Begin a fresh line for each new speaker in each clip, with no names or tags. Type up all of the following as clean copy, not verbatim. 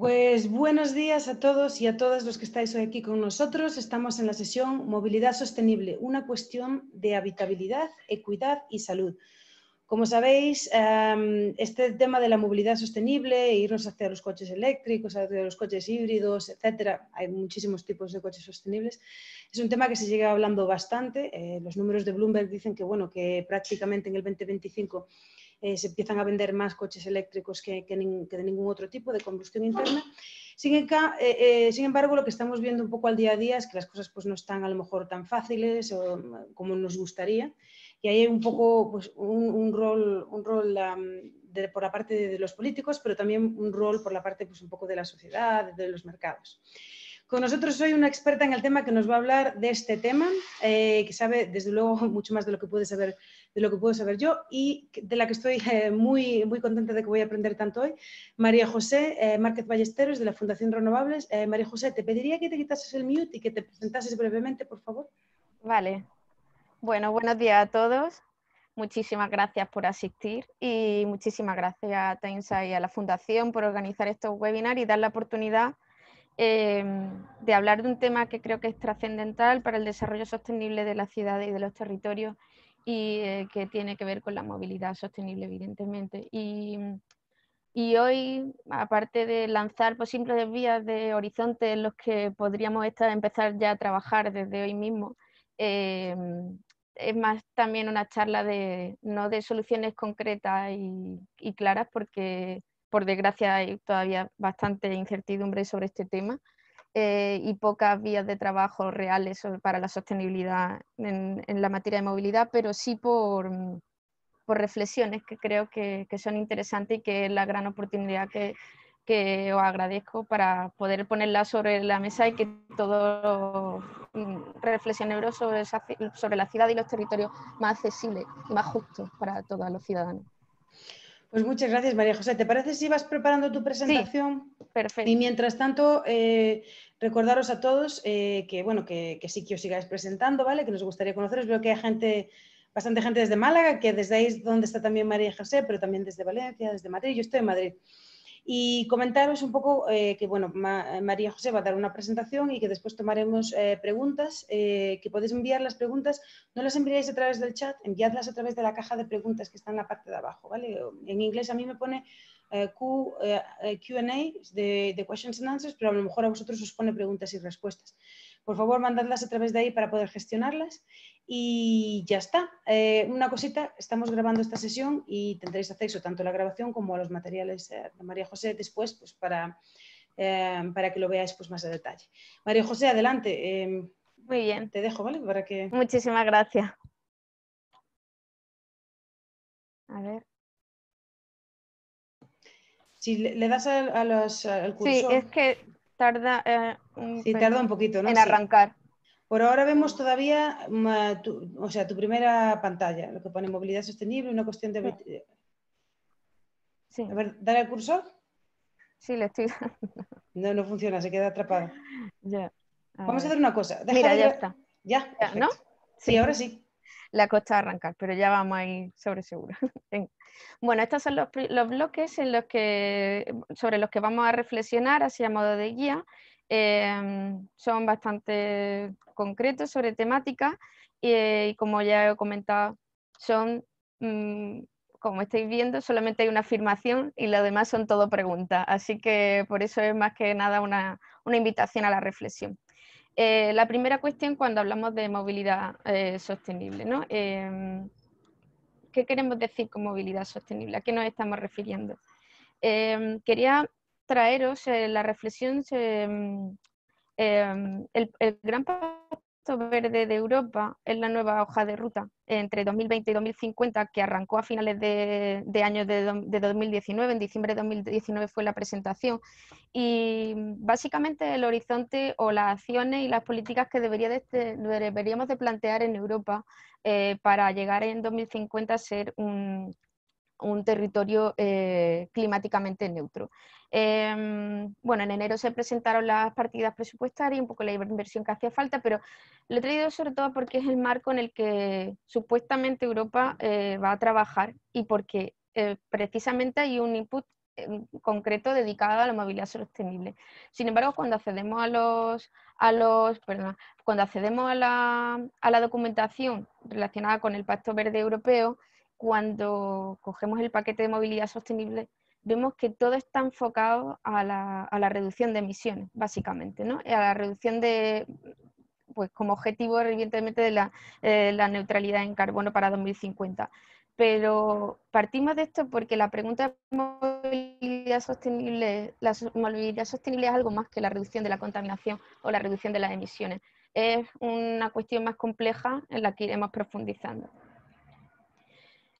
Pues buenos días a todos y a todas los que estáis hoy aquí con nosotros. Estamos en la sesión Movilidad Sostenible, una cuestión de habitabilidad, equidad y salud. Como sabéis, este tema de la movilidad sostenible, irnos hacia los coches eléctricos, hacia los coches híbridos, etcétera, hay muchísimos tipos de coches sostenibles, es un tema que se llega hablando bastante. Los números de Bloomberg dicen que, bueno, que prácticamente en el 2025 se empiezan a vender más coches eléctricos que de ningún otro tipo de combustión interna. Sin embargo, lo que estamos viendo un poco al día a día es que las cosas pues, no están a lo mejor tan fáciles como nos gustaría, y ahí hay un poco pues, un rol por la parte de los políticos, pero también un rol por la parte pues, un poco de la sociedad, de los mercados. Con nosotros hoy una experta en el tema que nos va a hablar de este tema, que sabe desde luego mucho más de lo que puedo saber yo, y de la que estoy muy contenta de que voy a aprender tanto hoy, María José Márquez Ballesteros, de la Fundación Renovables. María José, te pediría que te quitases el mute y que te presentases brevemente, por favor.
Vale. Bueno, buenos días a todos. Muchísimas gracias por asistir y muchísimas gracias a TIMESA y a la Fundación por organizar estos webinars y dar la oportunidad de hablar de un tema que creo que es trascendental para el desarrollo sostenible de la ciudad y de los territorios, y que tiene que ver con la movilidad sostenible, evidentemente. Y hoy, aparte de lanzar posibles vías de horizonte en los que podríamos empezar ya a trabajar desde hoy mismo, es más también una charla no de soluciones concretas y claras, porque por desgracia hay todavía bastante incertidumbre sobre este tema, y pocas vías de trabajo reales para la sostenibilidad en la materia de movilidad, pero sí por reflexiones que creo que son interesantes y que es la gran oportunidad que os agradezco para poder ponerla sobre la mesa y que todos reflexionemos sobre la ciudad y los territorios más accesibles y más justos para todos los ciudadanos.
Pues muchas gracias, María José. ¿Te parece si vas preparando tu presentación?
Sí, perfecto.
Y mientras tanto, recordaros a todos bueno, que sí que os sigáis presentando, ¿vale? Que nos gustaría conoceros. Veo que hay bastante gente desde Málaga, que desde ahí es donde está también María José, pero también desde Valencia, desde Madrid. Yo estoy en Madrid. Y comentaros un poco que, bueno, María José va a dar una presentación y que después tomaremos preguntas, que podéis enviar las preguntas. No las enviáis a través del chat, enviadlas a través de la caja de preguntas que está en la parte de abajo, ¿vale? En inglés a mí me pone Q&A, de questions and answers, pero a lo mejor a vosotros os pone preguntas y respuestas. Por favor, mandadlas a través de ahí para poder gestionarlas. Y ya está. Una cosita, estamos grabando esta sesión y tendréis acceso tanto a la grabación como a los materiales de María José después, pues para que lo veáis pues, más a detalle. María José, adelante.
Muy bien.
Te dejo, ¿vale? Para que...
Muchísimas gracias. A ver.
Si le das al cursor...
Sí, es que tarda,
sí, tarda un poquito, ¿no?
en
Sí.
arrancar.
Por ahora vemos todavía tu primera pantalla, lo que pone movilidad sostenible, una cuestión de...
Sí.
A ver, dale al cursor.
Sí, le estoy
dando. No funciona, se queda atrapado.
Ya.
Vamos a hacer una cosa.
Mira, ya está.
Ya, perfecto.
¿No?
Sí, ahora sí.
Le ha costado arrancar, pero ya vamos a ir sobre seguro. Bueno, estos son los bloques sobre los que vamos a reflexionar así a modo de guía. Son bastante concretos sobre temáticas y como ya he comentado, son, como estáis viendo, solamente hay una afirmación y lo demás son todo preguntas. Así que por eso es más que nada una invitación a la reflexión. La primera cuestión cuando hablamos de movilidad sostenible, ¿no? ¿Qué queremos decir con movilidad sostenible? ¿A qué nos estamos refiriendo? Quería traeros la reflexión, el gran pacto verde de Europa es la nueva hoja de ruta entre 2020 y 2050 que arrancó a finales de año de 2019, en diciembre de 2019 fue la presentación, y básicamente el horizonte o las acciones y las políticas que deberíamos de plantear en Europa para llegar en 2050 a ser un territorio climáticamente neutro. Bueno, en enero se presentaron las partidas presupuestarias, un poco la inversión que hacía falta, pero lo he traído sobre todo porque es el marco en el que supuestamente Europa va a trabajar y porque precisamente hay un input en concreto dedicado a la movilidad sostenible. Sin embargo, cuando accedemos cuando accedemos a la documentación relacionada con el Pacto Verde Europeo, cuando cogemos el paquete de movilidad sostenible, vemos que todo está enfocado a la reducción de emisiones, básicamente, ¿no? A la reducción de, pues como objetivo, evidentemente, de la neutralidad en carbono para 2050. Pero partimos de esto porque la pregunta de movilidad sostenible, la movilidad sostenible es algo más que la reducción de la contaminación o la reducción de las emisiones. Es una cuestión más compleja en la que iremos profundizando.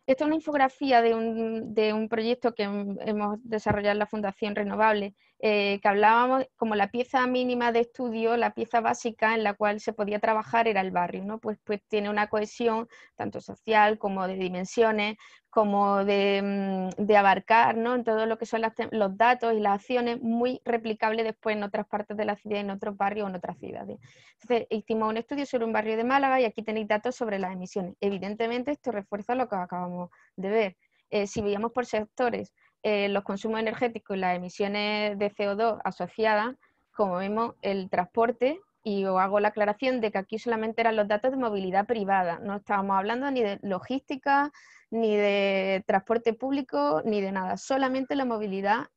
Esta es una infografía de un proyecto que hemos desarrollado en la Fundación Renovable, que hablábamos como la pieza mínima de estudio, la pieza básica en la cual se podía trabajar era el barrio, ¿no? Pues tiene una cohesión tanto social como de dimensiones, como de abarcar, ¿no? En todo lo que son los datos y las acciones, muy replicable después en otras partes de la ciudad, en otros barrios o en otras ciudades. Entonces, hicimos un estudio sobre un barrio de Málaga y aquí tenéis datos sobre las emisiones. Evidentemente, esto refuerza lo que acabamos de ver. Si veíamos por sectores los consumos energéticos y las emisiones de CO2 asociadas, como vemos, el transporte, y os hago la aclaración de que aquí solamente eran los datos de movilidad privada, no estábamos hablando ni de logística, ni de transporte público, ni de nada, solamente la movilidad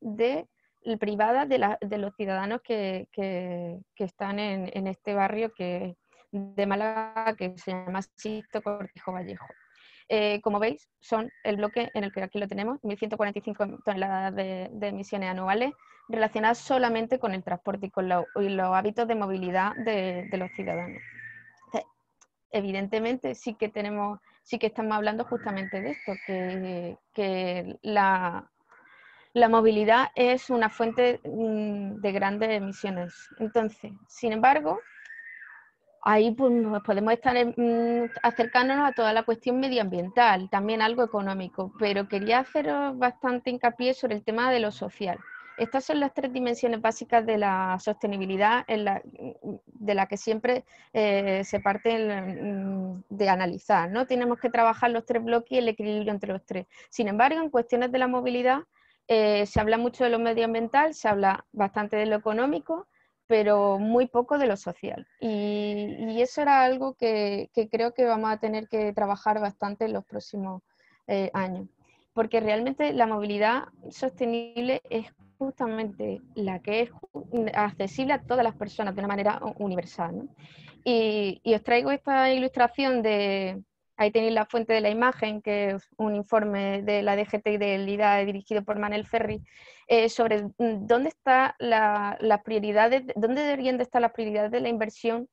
privada de los ciudadanos que están en este barrio de Málaga que se llama Sisto Cortijo Vallejo. Como veis, son el bloque en el que aquí lo tenemos, 1.145 toneladas de emisiones anuales relacionadas solamente con el transporte y los hábitos de movilidad de los ciudadanos. Entonces, evidentemente sí que estamos hablando justamente de esto, que la movilidad es una fuente de grandes emisiones. Entonces, sin embargo, ahí pues, podemos estar acercándonos a toda la cuestión medioambiental, también algo económico, pero quería haceros bastante hincapié sobre el tema de lo social. Estas son las tres dimensiones básicas de la sostenibilidad de la que siempre se parte de analizar, ¿no? Tenemos que trabajar los tres bloques y el equilibrio entre los tres. Sin embargo, en cuestiones de la movilidad se habla mucho de lo medioambiental, se habla bastante de lo económico, pero muy poco de lo social. Y eso era algo que creo que vamos a tener que trabajar bastante en los próximos años, porque realmente la movilidad sostenible es justamente la que es accesible a todas las personas de una manera universal, ¿no? Y os traigo esta ilustración ahí tenéis la fuente de la imagen, que es un informe de la DGT y del IDA dirigido por Manel Ferri, sobre dónde está las prioridades, dónde deberían de estar las prioridades de la inversión,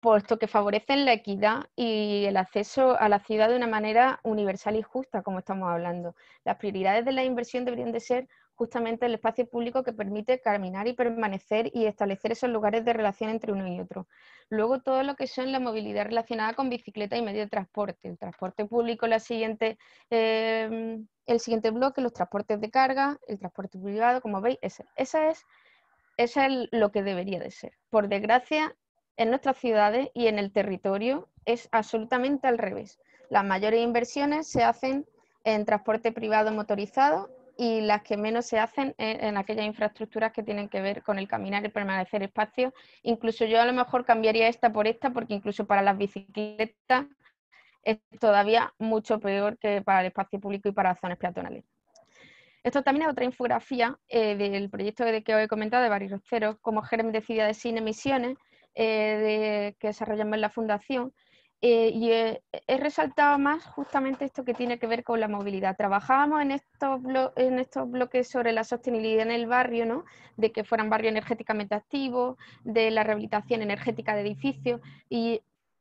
puesto que favorecen la equidad y el acceso a la ciudad de una manera universal y justa, como estamos hablando. Las prioridades de la inversión deberían de ser justamente el espacio público que permite caminar y permanecer y establecer esos lugares de relación entre uno y otro. Luego todo lo que son la movilidad relacionada con bicicleta y medio de transporte. El transporte público, el siguiente bloque, los transportes de carga, el transporte privado, como veis, esa es lo que debería de ser. Por desgracia, en nuestras ciudades y en el territorio es absolutamente al revés. Las mayores inversiones se hacen en transporte privado motorizado y las que menos se hacen en aquellas infraestructuras que tienen que ver con el caminar y permanecer espacio. Incluso yo a lo mejor cambiaría esta por esta, porque incluso para las bicicletas es todavía mucho peor que para el espacio público y para las zonas peatonales. Esto también es otra infografía del proyecto que os he comentado de Barrios Cero, como germen de ciudades sin emisiones, que desarrollamos en la Fundación. Y he resaltado más justamente esto que tiene que ver con la movilidad. Trabajábamos en estos bloques sobre la sostenibilidad en el barrio, ¿no? De que fueran barrios energéticamente activos, de la rehabilitación energética de edificios,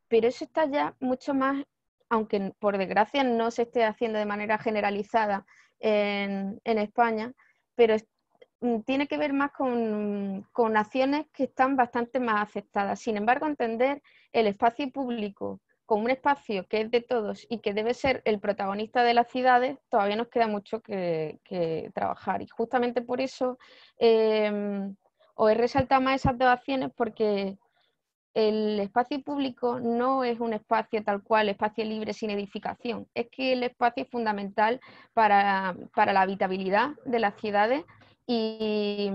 pero eso está ya mucho más, aunque por desgracia no se esté haciendo de manera generalizada en España, pero tiene que ver más con acciones que están bastante más aceptadas. Sin embargo, entender el espacio público como un espacio que es de todos y que debe ser el protagonista de las ciudades, todavía nos queda mucho que trabajar. Y justamente por eso os he resaltado más esas dos acciones, porque el espacio público no es un espacio tal cual, espacio libre sin edificación. Es que el espacio es fundamental para la habitabilidad de las ciudades y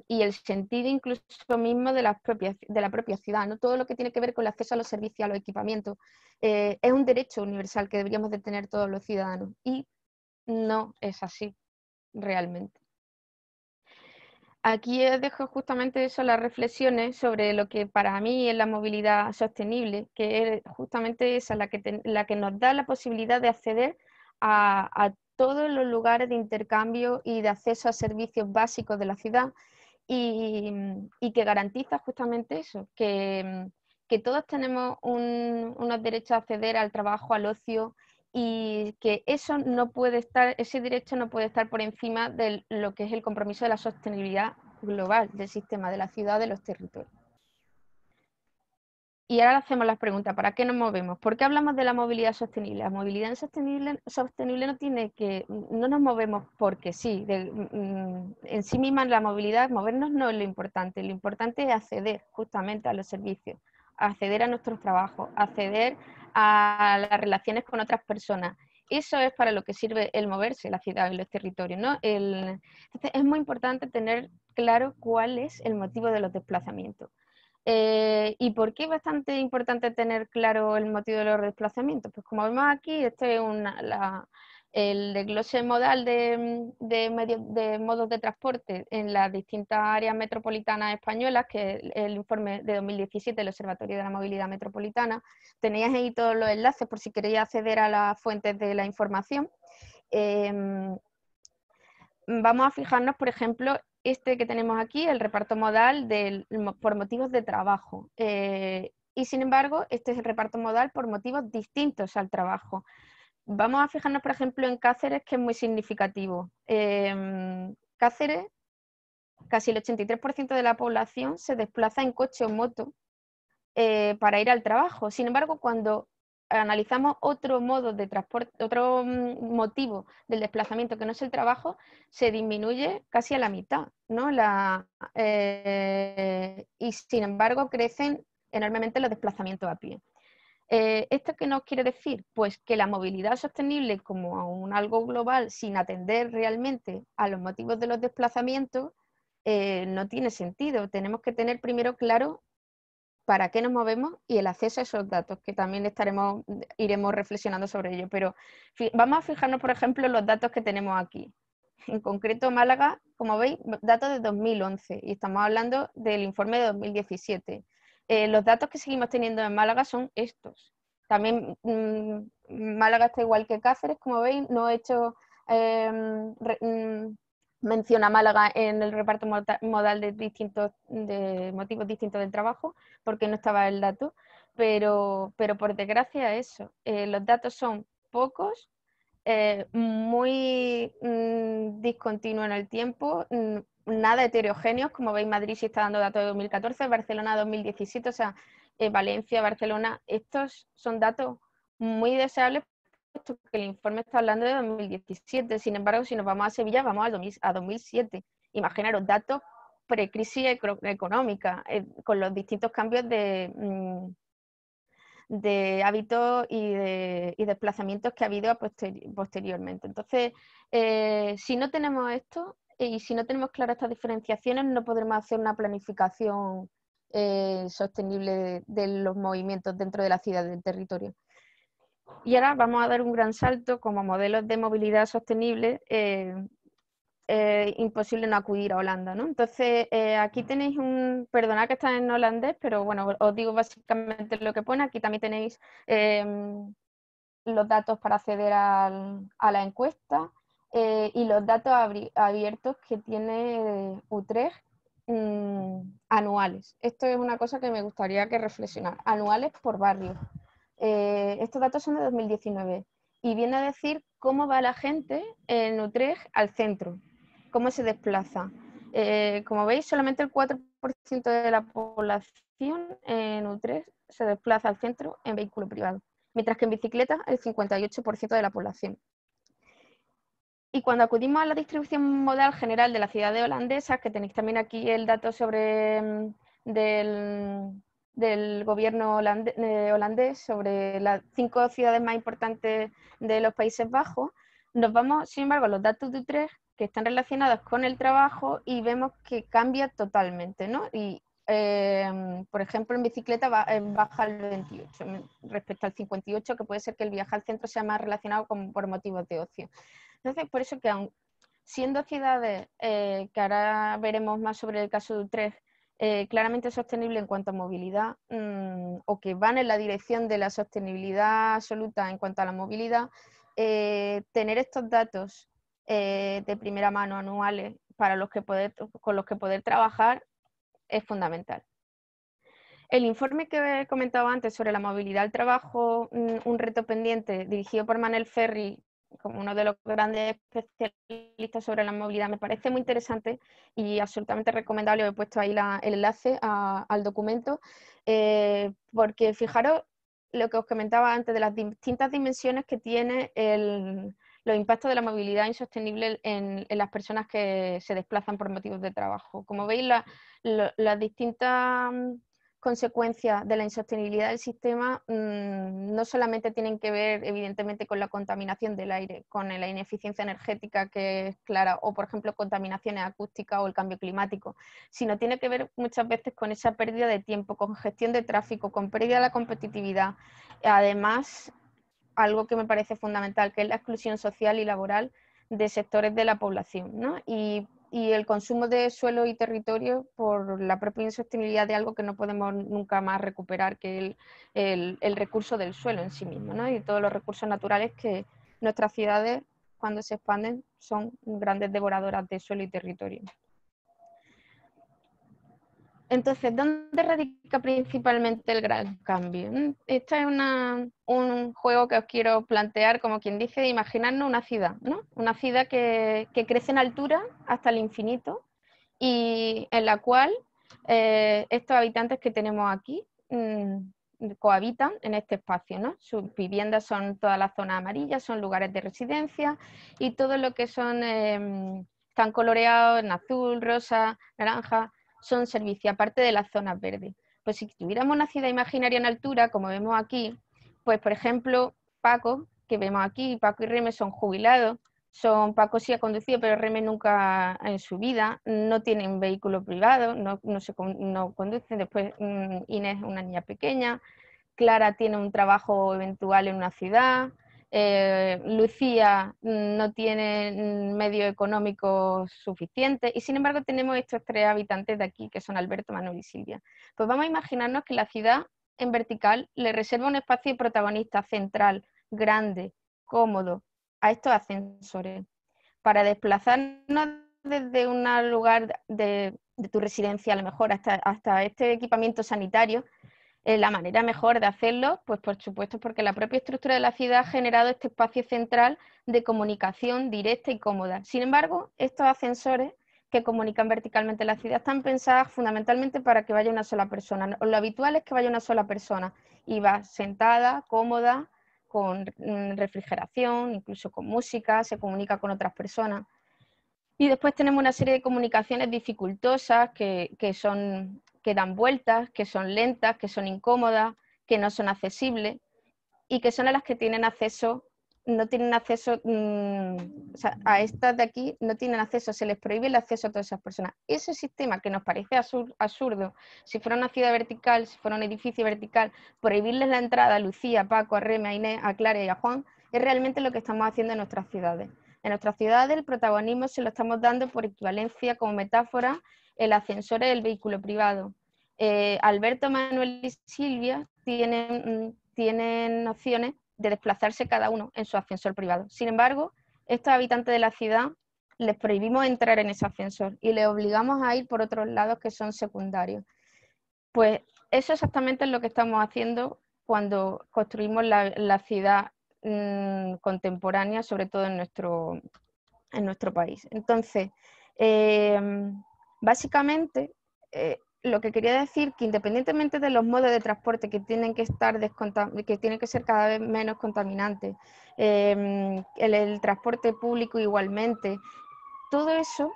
el sentido incluso mismo de la propia ciudad, ¿no? Todo lo que tiene que ver con el acceso a los servicios, a los equipamientos, es un derecho universal que deberíamos de tener todos los ciudadanos y no es así realmente. Aquí os dejo justamente eso, las reflexiones sobre lo que para mí es la movilidad sostenible, que es justamente esa la que nos da la posibilidad de acceder a todos los lugares de intercambio y de acceso a servicios básicos de la ciudad y que garantiza justamente eso, que todos tenemos unos derechos a acceder al trabajo, al ocio, y que eso no puede estar, ese derecho no puede estar por encima de lo que es el compromiso de la sostenibilidad global del sistema, de la ciudad, de los territorios. Y ahora hacemos las preguntas, ¿para qué nos movemos? ¿Por qué hablamos de la movilidad sostenible? La movilidad sostenible no tiene que, no nos movemos porque sí, en sí misma la movilidad, movernos no es lo importante es acceder justamente a los servicios, acceder a nuestros trabajos, acceder a las relaciones con otras personas. Eso es para lo que sirve el moverse, la ciudad y los territorios, ¿no? Entonces es muy importante tener claro cuál es el motivo de los desplazamientos. ¿Y por qué es bastante importante tener claro el motivo de los desplazamientos? Pues como vemos aquí, este es el desglose modal de modos de transporte en las distintas áreas metropolitanas españolas, que es el informe de 2017 del Observatorio de la Movilidad Metropolitana. Tenéis ahí todos los enlaces por si queréis acceder a las fuentes de la información. Vamos a fijarnos, por ejemplo, este que tenemos aquí, el reparto modal por motivos de trabajo. Y sin embargo, este es el reparto modal por motivos distintos al trabajo. Vamos a fijarnos, por ejemplo, en Cáceres, que es muy significativo. Cáceres, casi el 83% de la población se desplaza en coche o moto para ir al trabajo. Sin embargo, cuando analizamos otro modo de transporte, otro motivo del desplazamiento que no es el trabajo, se disminuye casi a la mitad, ¿no? Y sin embargo crecen enormemente los desplazamientos a pie. ¿Esto qué nos quiere decir? Pues que la movilidad sostenible como algo global sin atender realmente a los motivos de los desplazamientos no tiene sentido. Tenemos que tener primero claro para qué nos movemos y el acceso a esos datos, que también iremos reflexionando sobre ello. Pero vamos a fijarnos, por ejemplo, en los datos que tenemos aquí. En concreto, Málaga, como veis, datos de 2011, y estamos hablando del informe de 2017. Los datos que seguimos teniendo en Málaga son estos. También Málaga está igual que Cáceres, como veis, no he hecho menciona Málaga en el reparto modal de motivos distintos del trabajo, porque no estaba el dato, pero por desgracia eso, los datos son pocos, muy discontinuos en el tiempo, nada heterogéneos, como veis Madrid sí está dando datos de 2014, Barcelona 2017, o sea, Valencia, Barcelona, estos son datos muy deseables, puesto que el informe está hablando de 2017, sin embargo, si nos vamos a Sevilla, vamos a 2007. Imaginaros, datos precrisis económica, con los distintos cambios de hábitos y desplazamientos que ha habido posteriormente. Entonces, si no tenemos esto y si no tenemos claras estas diferenciaciones, no podremos hacer una planificación sostenible de los movimientos dentro de la ciudad, del territorio. Y ahora vamos a dar un gran salto como modelos de movilidad sostenible. Imposible no acudir a Holanda, ¿no? Entonces, aquí tenéis perdonad que está en holandés, pero bueno, os digo básicamente lo que pone. Aquí también tenéis los datos para acceder a la encuesta y los datos abiertos que tiene Utrecht anuales. Esto es una cosa que me gustaría que reflexionar. Anuales por barrio. Estos datos son de 2019 y viene a decir cómo va la gente en Utrecht al centro, cómo se desplaza. Como veis, solamente el 4% de la población en Utrecht se desplaza al centro en vehículo privado, mientras que en bicicleta el 58% de la población. Y cuando acudimos a la distribución modal general de la ciudad de holandesa, que tenéis también aquí el dato sobre del gobierno holandés sobre las 5 ciudades más importantes de los Países Bajos, nos vamos, sin embargo, a los datos de Utrecht que están relacionados con el trabajo y vemos que cambia totalmente, ¿no? Y, por ejemplo, en bicicleta baja al 28 respecto al 58, que puede ser que el viaje al centro sea más relacionado por motivos de ocio. Entonces, por eso que aun siendo ciudades, que ahora veremos más sobre el caso de Utrecht, claramente sostenible en cuanto a movilidad, o que van en la dirección de la sostenibilidad absoluta en cuanto a la movilidad, tener estos datos de primera mano anuales con los que poder trabajar es fundamental. El informe que he comentado antes sobre la movilidad al trabajo, un reto pendiente, dirigido por Manel Ferri, como uno de los grandes especialistas sobre la movilidad, me parece muy interesante y absolutamente recomendable. He puesto ahí el enlace al documento, porque fijaros lo que os comentaba antes de las distintas dimensiones que tiene los impactos de la movilidad insostenible en las personas que se desplazan por motivos de trabajo. Como veis, las distintas consecuencias de la insostenibilidad del sistema no solamente tienen que ver, evidentemente, con la contaminación del aire, con la ineficiencia energética que es clara, o, por ejemplo, contaminaciones acústicas o el cambio climático, sino tiene que ver muchas veces con esa pérdida de tiempo, con gestión de tráfico, con pérdida de la competitividad. Además, algo que me parece fundamental, que es la exclusión social y laboral de sectores de la población, ¿no? Y el consumo de suelo y territorio por la propia insostenibilidad de algo que no podemos nunca más recuperar, que es el recurso del suelo en sí mismo, ¿no? Y todos los recursos naturales que nuestras ciudades, cuando se expanden, son grandes devoradoras de suelo y territorio. Entonces, ¿dónde radica principalmente el gran cambio? Este es un juego que os quiero plantear, como quien dice, de imaginarnos una ciudad, ¿no? Una ciudad que crece en altura hasta el infinito y en la cual estos habitantes que tenemos aquí cohabitan en este espacio, ¿no? Sus viviendas son todas las zonas amarillas, son lugares de residencia y todo lo que son, están coloreados en azul, rosa, naranja, son servicios, aparte de las zonas verdes. Pues si tuviéramos una ciudad imaginaria en altura, como vemos aquí, pues por ejemplo, Paco, que vemos aquí, Paco y Reme son jubilados, Paco sí ha conducido, pero Reme nunca en su vida, no tienen vehículo privado, no conducen. Después Inés es una niña pequeña, Clara tiene un trabajo eventual en una ciudad, Lucía no tiene medios económicos suficientes y sin embargo tenemos estos 3 habitantes de aquí que son Alberto, Manuel y Silvia. Pues vamos a imaginarnos que la ciudad en vertical le reserva un espacio protagonista central, grande, cómodo a estos ascensores para desplazarnos desde un lugar de tu residencia a lo mejor hasta este equipamiento sanitario. La manera mejor de hacerlo, pues por supuesto, porque la propia estructura de la ciudad ha generado este espacio central de comunicación directa y cómoda. Sin embargo, estos ascensores que comunican verticalmente la ciudad están pensadas fundamentalmente para que vaya una sola persona. Lo habitual es que vaya una sola persona y va sentada, cómoda, con refrigeración, incluso con música, se comunica con otras personas. Y después tenemos una serie de comunicaciones dificultosas que dan vueltas, que son lentas, que son incómodas, que no son accesibles y que son a las que no tienen acceso, o sea, a estas de aquí no tienen acceso, se les prohíbe el acceso a todas esas personas. Ese sistema que nos parece absurdo, si fuera una ciudad vertical, si fuera un edificio vertical, prohibirles la entrada a Lucía, a Paco, a Reme, a Inés, a Clara y a Juan, es realmente lo que estamos haciendo en nuestras ciudades. En nuestras ciudades el protagonismo se lo estamos dando por equivalencia, como metáfora, el ascensor del vehículo privado. Alberto, Manuel y Silvia tienen opciones de desplazarse cada uno en su ascensor privado. Sin embargo, estos habitantes de la ciudad les prohibimos entrar en ese ascensor y les obligamos a ir por otros lados que son secundarios. Pues eso exactamente es lo que estamos haciendo cuando construimos la ciudad contemporánea, sobre todo en nuestro país. Entonces, básicamente, lo que quería decir que independientemente de los modos de transporte que tienen que ser cada vez menos contaminantes, el transporte público igualmente, todo eso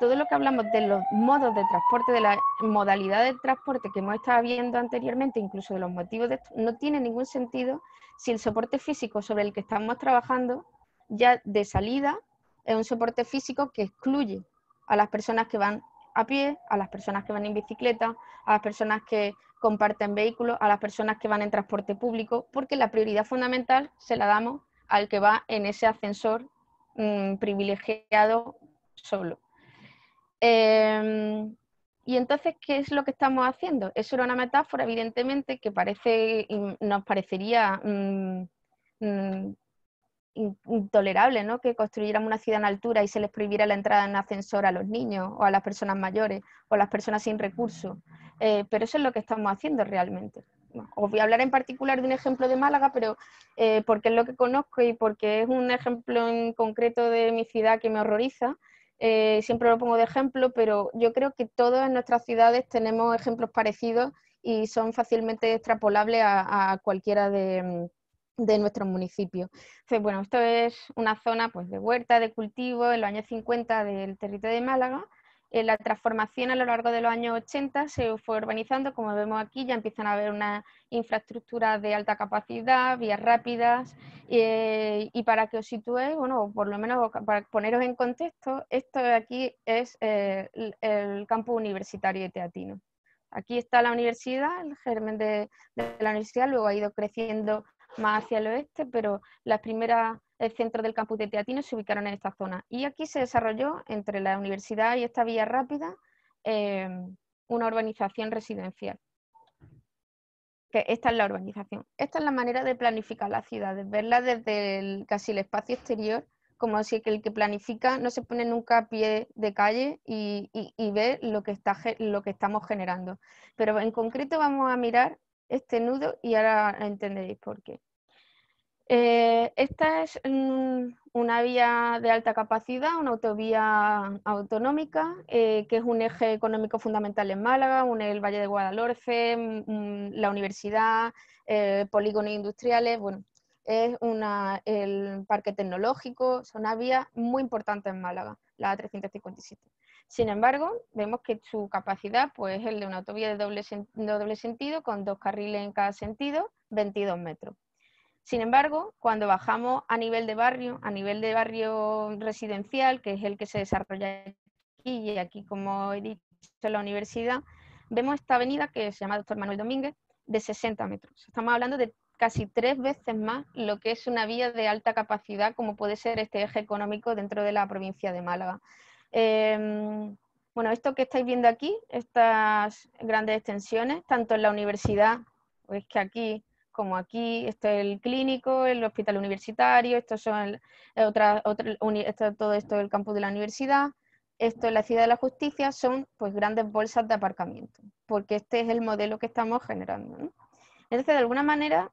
todo lo que hablamos de los modos de transporte, de la modalidad de transporte que hemos estado viendo anteriormente, incluso de los motivos de esto, no tiene ningún sentido si el soporte físico sobre el que estamos trabajando ya de salida es un soporte físico que excluye a las personas que van a pie, a las personas que van en bicicleta, a las personas que comparten vehículos, a las personas que van en transporte público, porque la prioridad fundamental se la damos al que va en ese ascensor privilegiado solo. Y entonces, ¿qué es lo que estamos haciendo? Eso era una metáfora, evidentemente, que nos parecería intolerable, ¿no? Que construyéramos una ciudad en altura y se les prohibiera la entrada en ascensor a los niños o a las personas mayores o a las personas sin recursos. Pero eso es lo que estamos haciendo realmente. Bueno, os voy a hablar en particular de un ejemplo de Málaga, pero porque es lo que conozco y porque es un ejemplo en concreto de mi ciudad que me horroriza. Siempre lo pongo de ejemplo, pero yo creo que todas en nuestras ciudades tenemos ejemplos parecidos y son fácilmente extrapolables a cualquiera de nuestros municipios. Entonces, bueno, esto es una zona pues, de huerta, de cultivo en los años 50 del territorio de Málaga. La transformación a lo largo de los años 80 se fue urbanizando, como vemos aquí, ya empiezan a haber una infraestructura de alta capacidad, vías rápidas, y para que os situéis, bueno, por lo menos para poneros en contexto, esto de aquí es el campus universitario de Teatino. Aquí está la universidad, el germen de la universidad, luego ha ido creciendo más hacia el oeste, pero las primeras centros del campus de Teatino se ubicaron en esta zona. Y aquí se desarrolló, entre la universidad y esta vía rápida, una urbanización residencial. Que esta es la urbanización. Esta es la manera de planificar las ciudades, verla desde casi el espacio exterior, como si el que planifica no se pone nunca a pie de calle y ve lo que estamos generando. Pero en concreto vamos a mirar este nudo y ahora entenderéis por qué. Esta es una vía de alta capacidad, una autovía autonómica, que es un eje económico fundamental en Málaga, une el Valle de Guadalhorce, la universidad, polígonos industriales, bueno, es el parque tecnológico, es una vía muy importante en Málaga, la A357. Sin embargo, vemos que su capacidad pues, es el de una autovía de doble sentido, con 2 carriles en cada sentido, 22 metros. Sin embargo, cuando bajamos a nivel de barrio residencial, que es el que se desarrolla aquí, y aquí, como he dicho, en la universidad, vemos esta avenida que se llama Doctor Manuel Domínguez, de 60 metros. Estamos hablando de casi 3 veces más lo que es una vía de alta capacidad, como puede ser este eje económico dentro de la provincia de Málaga. Bueno, esto que estáis viendo aquí, estas grandes extensiones, tanto en la universidad, pues que aquí como aquí, esto es el clínico, el hospital universitario, estos son todo esto es el campus de la universidad, esto es la Ciudad de la Justicia, son pues grandes bolsas de aparcamiento, porque este es el modelo que estamos generando, ¿no? Entonces, de alguna manera,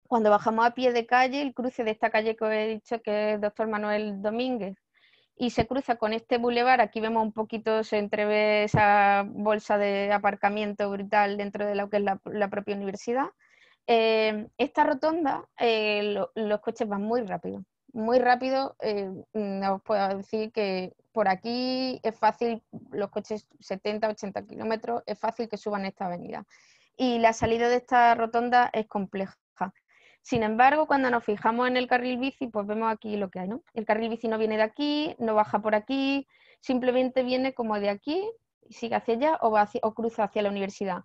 cuando bajamos a pie de calle, el cruce de esta calle que os he dicho que es Doctor Manuel Domínguez, y se cruza con este bulevar, aquí vemos un poquito, se entrevé esa bolsa de aparcamiento brutal dentro de lo que es la propia universidad. Esta rotonda, los coches van muy rápido, os puedo decir que por aquí es fácil, los coches 70, 80 kilómetros, es fácil que suban esta avenida. Y la salida de esta rotonda es compleja. Sin embargo, cuando nos fijamos en el carril bici, pues vemos aquí lo que hay, ¿no? El carril bici no viene de aquí, no baja por aquí, simplemente viene como de aquí, y sigue hacia allá o cruza hacia la universidad.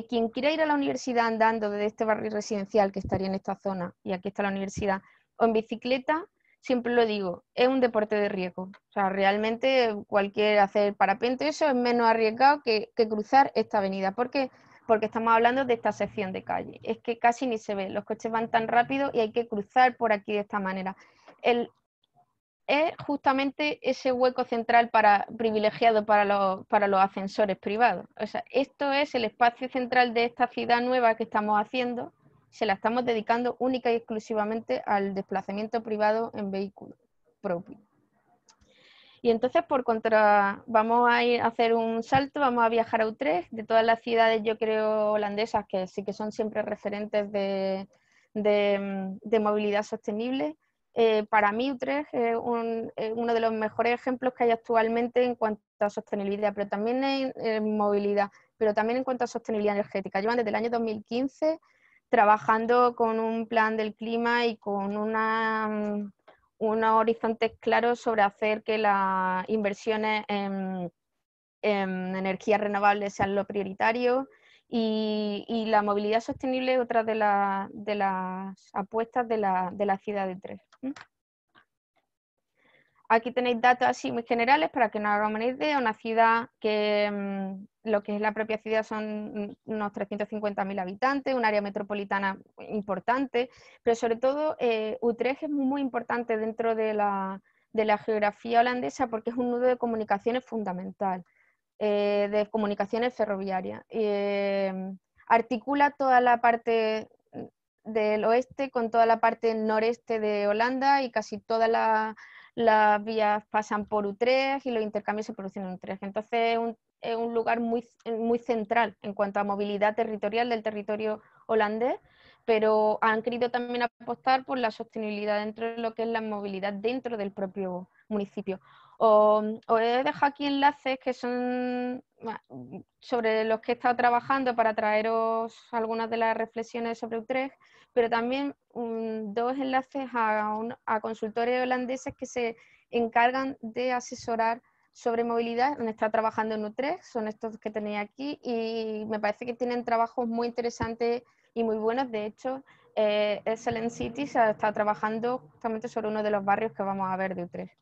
Quien quiera ir a la universidad andando desde este barrio residencial que estaría en esta zona, y aquí está la universidad, o en bicicleta, siempre lo digo, es un deporte de riesgo. O sea, realmente cualquier hacer parapente, eso es menos arriesgado que cruzar esta avenida. ¿Por qué? Porque estamos hablando de esta sección de calle. Es que casi ni se ve, los coches van tan rápido y hay que cruzar por aquí de esta manera. Es justamente ese hueco central privilegiado para los ascensores privados. O sea, esto es el espacio central de esta ciudad nueva que estamos haciendo, se la estamos dedicando única y exclusivamente al desplazamiento privado en vehículo propio. Y entonces, por contra, vamos a ir a hacer un salto, vamos a viajar a Utrecht, de todas las ciudades, yo creo, holandesas, que sí que son siempre referentes de movilidad sostenible. Para mí Utrecht es uno de los mejores ejemplos que hay actualmente en cuanto a sostenibilidad, pero también en movilidad, pero también en cuanto a sostenibilidad energética. Llevan desde el año 2015 trabajando con un plan del clima y con unos horizontes claros sobre hacer que las inversiones en energías renovables sean lo prioritario, y la movilidad sostenible es otra de las apuestas de la ciudad de Utrecht. Aquí tenéis datos así muy generales para que nos hagamos una idea. Una ciudad que lo que es la propia ciudad son unos 350.000 habitantes, un área metropolitana importante, pero sobre todo Utrecht es muy importante dentro de la geografía holandesa porque es un nudo de comunicaciones fundamental, de comunicaciones ferroviarias. Articula toda la parte del oeste con toda la parte noreste de Holanda, y casi todas las vías pasan por Utrecht y los intercambios se producen en Utrecht. Entonces es un lugar muy central en cuanto a movilidad territorial del territorio holandés, pero han querido también apostar por la sostenibilidad dentro de lo que es la movilidad dentro del propio municipio. Os he dejado aquí enlaces que son sobre los que he estado trabajando para traeros algunas de las reflexiones sobre Utrecht, pero también dos enlaces a consultores holandeses que se encargan de asesorar sobre movilidad, han estado trabajando en Utrecht, son estos que tenéis aquí, y me parece que tienen trabajos muy interesantes y muy buenos. De hecho, Excellent Cities está trabajando justamente sobre uno de los barrios que vamos a ver de Utrecht.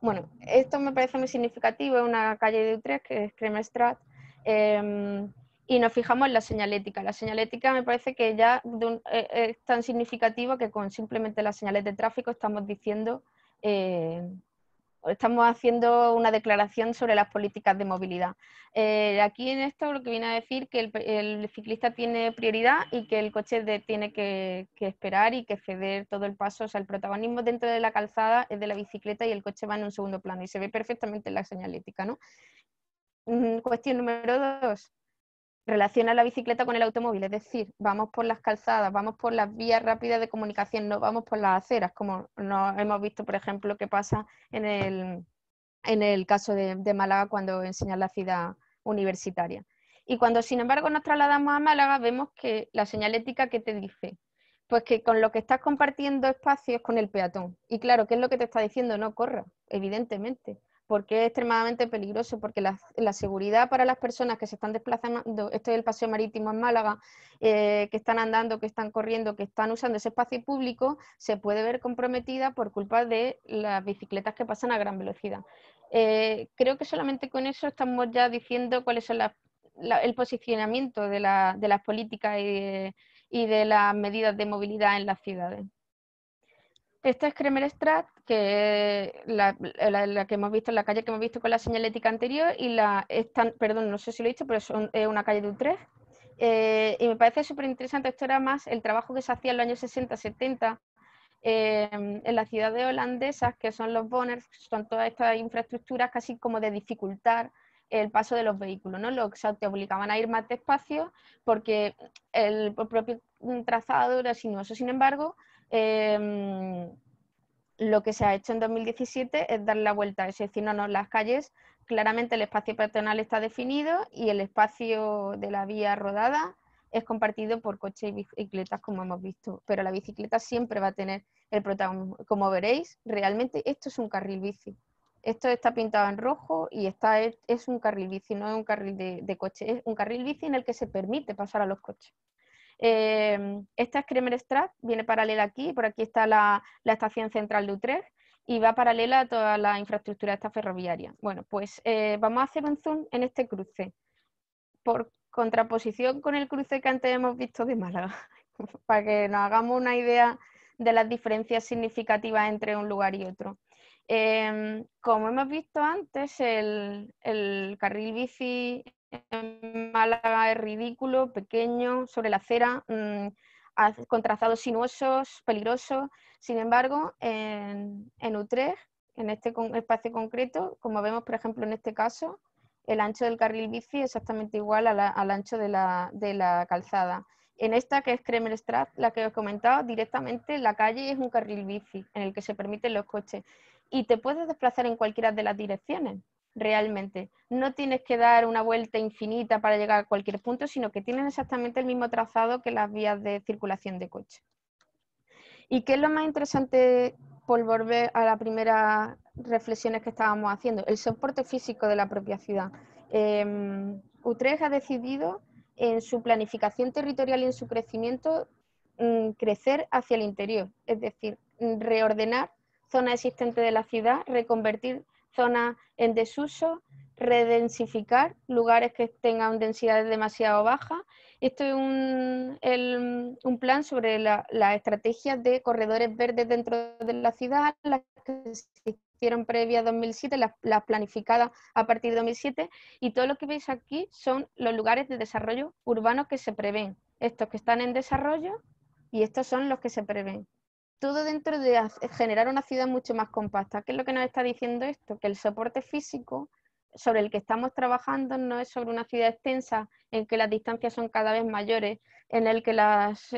Bueno, esto me parece muy significativo, es una calle de Utrecht que es Kremerstraat, y nos fijamos en la señalética. La señalética me parece que ya es tan significativa que con simplemente las señales de tráfico estamos diciendo, estamos haciendo una declaración sobre las políticas de movilidad. Aquí en esto lo que viene a decir que el ciclista tiene prioridad y que el coche tiene que esperar y que ceder todo el paso. O sea, el protagonismo dentro de la calzada es de la bicicleta y el coche va en un segundo plano, y se ve perfectamente en la señalética, ¿no? Cuestión número 2. Relaciona la bicicleta con el automóvil, es decir, vamos por las calzadas, vamos por las vías rápidas de comunicación, no vamos por las aceras, como nos hemos visto, por ejemplo, que pasa en el caso de Málaga cuando enseñan la ciudad universitaria. Y cuando, sin embargo, nos trasladamos a Málaga, vemos que la señalética, ¿qué te dice? Pues que con lo que estás compartiendo espacios con el peatón. Y claro, ¿qué es lo que te está diciendo? No corra, evidentemente, porque es extremadamente peligroso, porque la seguridad para las personas que se están desplazando, esto es el paseo marítimo en Málaga, que están andando, que están corriendo, que están usando ese espacio público, se puede ver comprometida por culpa de las bicicletas que pasan a gran velocidad. Creo que solamente con eso estamos ya diciendo cuáles son el posicionamiento de las políticas y de las medidas de movilidad en las ciudades. Esta es Kremerstraat, que la que hemos visto, la calle que hemos visto con la señalética anterior, y perdón, no sé si lo he dicho, pero es una calle de Utrecht. Y me parece súper interesante. Esto era más el trabajo que se hacía en los años 60-70 en las ciudades holandesas, que son los bonners, son todas estas infraestructuras casi como de dificultar el paso de los vehículos, ¿no? Te obligaban a ir más despacio porque el propio trazado era sinuoso. Sin embargo, lo que se ha hecho en 2017 es dar la vuelta, es decir, no, las calles, claramente el espacio peatonal está definido y el espacio de la vía rodada es compartido por coches y bicicletas, como hemos visto, pero la bicicleta siempre va a tener el protagonismo. Como veréis, realmente esto es un carril bici. Esto está pintado en rojo y es un carril bici, no es un carril de coche, es un carril bici en el que se permite pasar a los coches. Esta es Kremerstraat, viene paralela aquí, por aquí está la estación central de Utrecht y va paralela a toda la infraestructura esta ferroviaria. Bueno, pues vamos a hacer un zoom en este cruce, por contraposición con el cruce que antes hemos visto de Málaga, para que nos hagamos una idea de las diferencias significativas entre un lugar y otro. Como hemos visto antes, el carril bici en Málaga es ridículo, pequeño, sobre la acera, con trazados sinuosos, peligrosos. Sin embargo, en Utrecht, en este espacio concreto, como vemos por ejemplo en este caso, el ancho del carril bici es exactamente igual al ancho de la calzada. En esta, que es Kremerstraat, la que os he comentado, directamente la calle es un carril bici en el que se permiten los coches y te puedes desplazar en cualquiera de las direcciones, realmente. No tienes que dar una vuelta infinita para llegar a cualquier punto, sino que tienen exactamente el mismo trazado que las vías de circulación de coche. ¿Y qué es lo más interesante, por volver a las primeras reflexiones que estábamos haciendo? El soporte físico de la propia ciudad. Utrecht ha decidido en su planificación territorial y en su crecimiento crecer hacia el interior, es decir, reordenar zonas existentes de la ciudad, reconvertir zonas en desuso, redensificar lugares que tengan densidades demasiado bajas. Esto es un plan sobre las estrategias de corredores verdes dentro de la ciudad, las que se hicieron previa a 2007, las planificadas a partir de 2007, y todo lo que veis aquí son los lugares de desarrollo urbano que se prevén. Estos que están en desarrollo y estos son los que se prevén. Todo dentro de generar una ciudad mucho más compacta. ¿Qué es lo que nos está diciendo esto? Que el soporte físico sobre el que estamos trabajando no es sobre una ciudad extensa en que las distancias son cada vez mayores, en el que los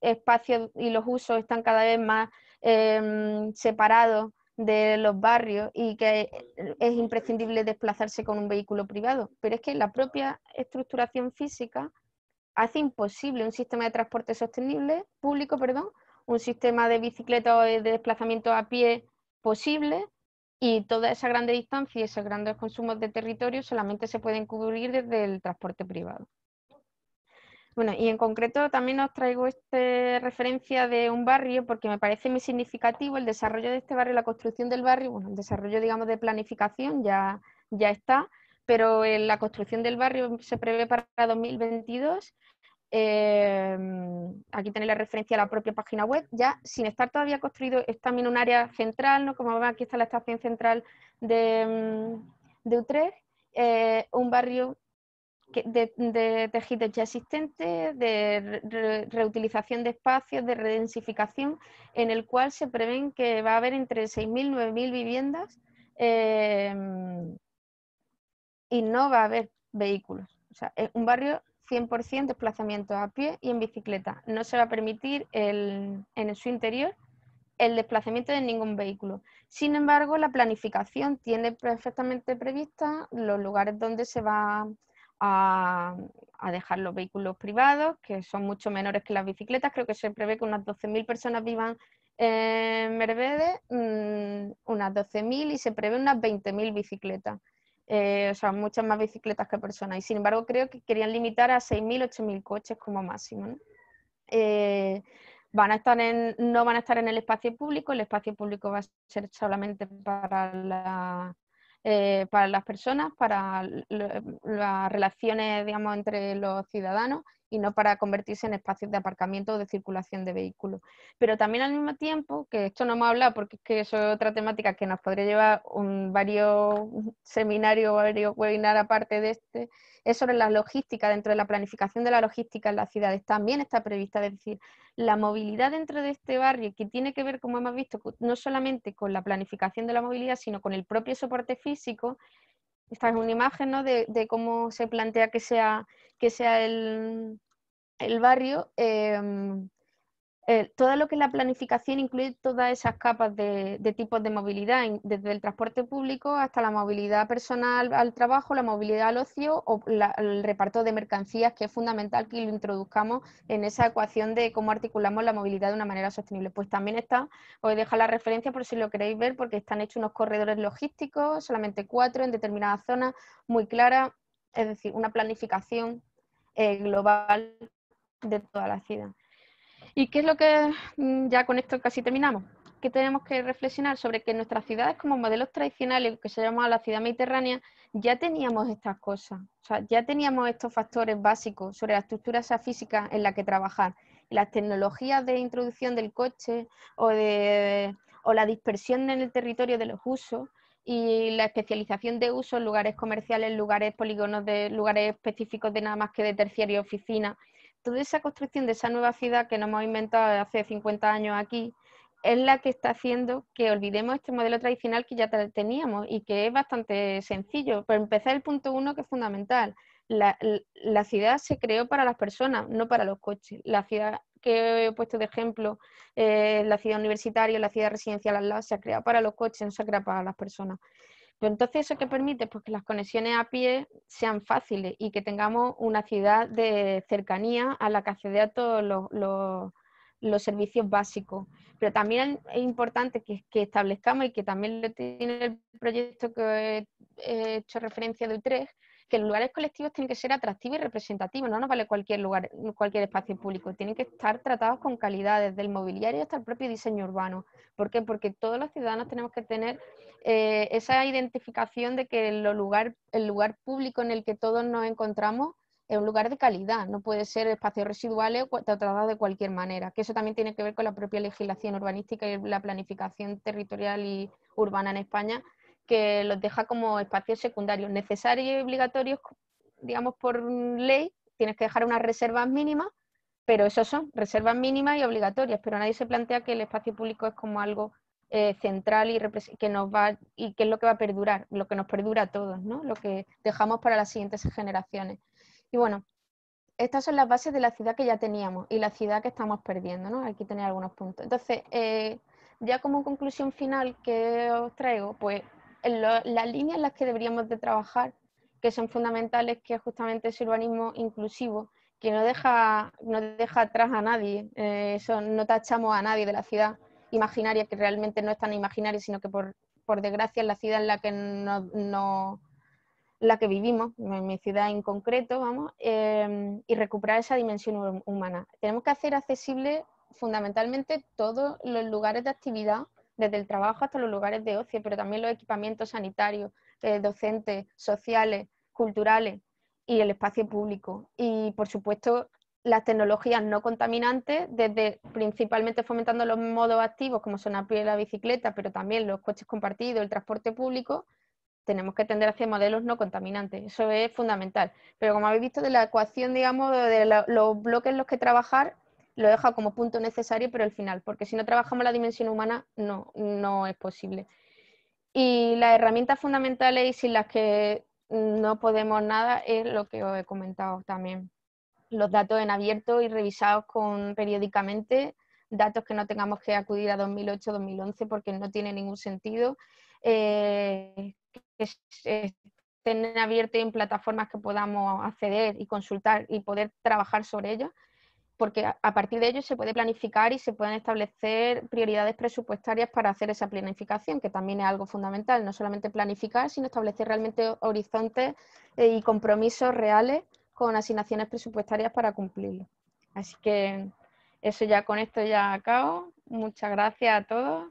espacios y los usos están cada vez más separados de los barrios y que es imprescindible desplazarse con un vehículo privado. Pero es que la propia estructuración física hace imposible un sistema de transporte sostenible, público, perdón, un sistema de bicicleta o de desplazamiento a pie posible, y toda esa grande distancia y esos grandes consumos de territorio solamente se pueden cubrir desde el transporte privado. Bueno, y en concreto también os traigo esta referencia de un barrio porque me parece muy significativo el desarrollo de este barrio, la construcción del barrio. Bueno, el desarrollo, digamos, de planificación ya está, pero la construcción del barrio se prevé para 2022. Aquí tenéis la referencia a la propia página web, ya sin estar todavía construido. Es también un área central, ¿no? Como ven, aquí está la estación central de Utrecht, un barrio de tejidos ya existentes, de reutilización de espacios, de redensificación, en el cual se prevén que va a haber entre 6.000 y 9.000 viviendas y no va a haber vehículos. O sea, es un barrio 100% desplazamiento a pie y en bicicleta. No se va a permitir en su interior el desplazamiento de ningún vehículo. Sin embargo, la planificación tiene perfectamente prevista los lugares donde se va a dejar los vehículos privados, que son mucho menores que las bicicletas. Creo que se prevé que unas 12.000 personas vivan en Mercedes, unas 12.000, y se prevé unas 20.000 bicicletas. O sea, muchas más bicicletas que personas. Y sin embargo, creo que querían limitar a 6.000, 8.000 coches como máximo, ¿no? No van a estar en el espacio público. El espacio público va a ser solamente para las personas, para las relaciones, digamos, entre los ciudadanos, y no para convertirse en espacios de aparcamiento o de circulación de vehículos. Pero también al mismo tiempo, que esto no hemos hablado porque es que eso es otra temática que nos podría llevar varios seminarios, varios webinars aparte de este, es sobre la logística. Dentro de la planificación de la logística en las ciudades también está prevista, es decir, la movilidad dentro de este barrio, que tiene que ver, como hemos visto, no solamente con la planificación de la movilidad, sino con el propio soporte físico. Esta es una imagen, ¿no?, de cómo se plantea que sea el barrio. Todo lo que es la planificación incluye todas esas capas de tipos de movilidad, desde el transporte público hasta la movilidad personal al trabajo, la movilidad al ocio o el reparto de mercancías, que es fundamental que lo introduzcamos en esa ecuación de cómo articulamos la movilidad de una manera sostenible. Pues también está, os dejo la referencia por si lo queréis ver, porque están hechos unos corredores logísticos, solamente 4 en determinadas zonas, muy claras, es decir, una planificación global de toda la ciudad. ¿Y qué es lo que, ya con esto casi terminamos, que tenemos que reflexionar sobre que nuestras ciudades como modelos tradicionales, que se llama la ciudad mediterránea, ya teníamos estas cosas? O sea, ya teníamos estos factores básicos sobre la estructura esa física en la que trabajar. Y las tecnologías de introducción del coche o la dispersión en el territorio de los usos y la especialización de usos en lugares comerciales, lugares polígonos, de lugares específicos de nada más que de terciario y oficina. Toda esa construcción de esa nueva ciudad que nos hemos inventado hace 50 años aquí es la que está haciendo que olvidemos este modelo tradicional que ya teníamos y que es bastante sencillo. Pero empezar el punto 1, que es fundamental: la ciudad se creó para las personas, no para los coches. La ciudad que he puesto de ejemplo, la ciudad universitaria, la ciudad residencial al lado, se ha creado para los coches, no se ha creado para las personas. Pero entonces, ¿eso qué permite? Pues que las conexiones a pie sean fáciles y que tengamos una ciudad de cercanía a la que accede a todos los servicios básicos. Pero también es importante que establezcamos, y que también lo tiene el proyecto que he hecho referencia de Utrecht, que los lugares colectivos tienen que ser atractivos y representativos, no nos vale cualquier lugar, cualquier espacio público, tienen que estar tratados con calidad, desde el mobiliario hasta el propio diseño urbano. ¿Por qué? Porque todos los ciudadanos tenemos que tener esa identificación de que el lugar público en el que todos nos encontramos es un lugar de calidad, no puede ser espacios residuales o tratados de cualquier manera, que eso también tiene que ver con la propia legislación urbanística y la planificación territorial y urbana en España, que los deja como espacios secundarios, necesarios y obligatorios, digamos, por ley. Tienes que dejar unas reservas mínimas, pero eso son reservas mínimas y obligatorias, pero nadie se plantea que el espacio público es como algo central y que nos va, y que es lo que va a perdurar, lo que nos perdura a todos, ¿no? Lo que dejamos para las siguientes generaciones. Y bueno, estas son las bases de la ciudad que ya teníamos y la ciudad que estamos perdiendo, ¿no? Aquí tenéis algunos puntos. Entonces, ya como conclusión final que os traigo, pues las líneas en las que deberíamos de trabajar, que son fundamentales, que es justamente ese urbanismo inclusivo, que no deja atrás a nadie, no tachamos a nadie de la ciudad imaginaria, que realmente no es tan imaginaria, sino que por desgracia es la ciudad en la que la que vivimos, en mi ciudad en concreto, vamos, y recuperar esa dimensión humana. Tenemos que hacer accesible fundamentalmente todos los lugares de actividad, desde el trabajo hasta los lugares de ocio, pero también los equipamientos sanitarios, docentes, sociales, culturales y el espacio público. Y, por supuesto, las tecnologías no contaminantes, desde principalmente fomentando los modos activos, como son a pie y la bicicleta, pero también los coches compartidos, el transporte público. Tenemos que tender hacia modelos no contaminantes, eso es fundamental. Pero como habéis visto, de la ecuación, digamos, de los bloques en los que trabajar, lo he dejado como punto necesario, pero al final, porque si no trabajamos la dimensión humana, no es posible. Y las herramientas fundamentales y sin las que no podemos nada es lo que os he comentado también. Los datos en abierto y revisados periódicamente, datos que no tengamos que acudir a 2008, 2011 porque no tiene ningún sentido, que estén abiertos en plataformas que podamos acceder y consultar y poder trabajar sobre ellos, porque a partir de ello se puede planificar y se pueden establecer prioridades presupuestarias para hacer esa planificación, que también es algo fundamental, no solamente planificar, sino establecer realmente horizontes y compromisos reales con asignaciones presupuestarias para cumplirlo. Así que eso, ya con esto ya acabo. Muchas gracias a todos.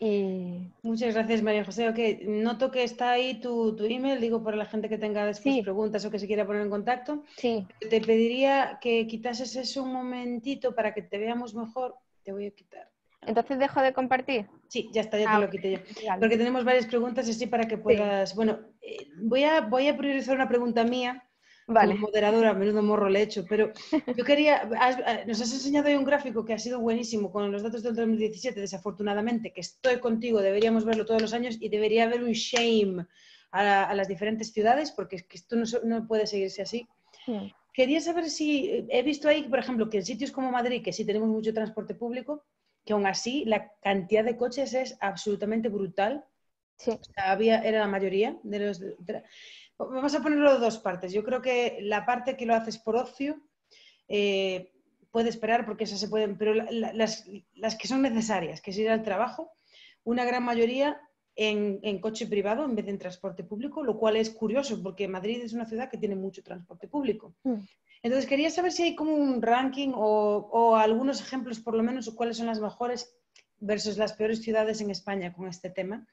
Y
muchas gracias, María José. Okay. Noto que está ahí tu email, digo, para la gente que tenga después
sí,
preguntas o que se quiera poner en contacto.
sí.
Te pediría que quitases eso un momentito para que te veamos mejor. Te voy a quitar.
Entonces dejo de compartir.
Sí, ya está, ya te lo quité yo.
Vale.
Porque tenemos varias preguntas así para que puedas... Sí. Bueno, voy a priorizar una pregunta mía.
Vale.
Como moderadora, menudo morro le he hecho, pero yo quería, nos has enseñado hoy un gráfico que ha sido buenísimo con los datos del 2017, desafortunadamente, que estoy contigo, deberíamos verlo todos los años y debería haber un shame a las diferentes ciudades, porque es que esto no puede seguirse así. Quería saber si, he visto ahí, por ejemplo, que en sitios como Madrid, que sí tenemos mucho transporte público, que aún así la cantidad de coches es absolutamente brutal.
Sí.
O sea, era la mayoría de los... Vamos a ponerlo de dos partes. Yo creo que la parte que lo haces por ocio puede esperar porque esas se pueden, pero las que son necesarias, que es ir al trabajo, una gran mayoría en coche privado en vez de en transporte público, lo cual es curioso porque Madrid es una ciudad que tiene mucho transporte público. Entonces quería saber si hay como un ranking o algunos ejemplos por lo menos, o cuáles son las mejores versus las peores ciudades en España con este tema.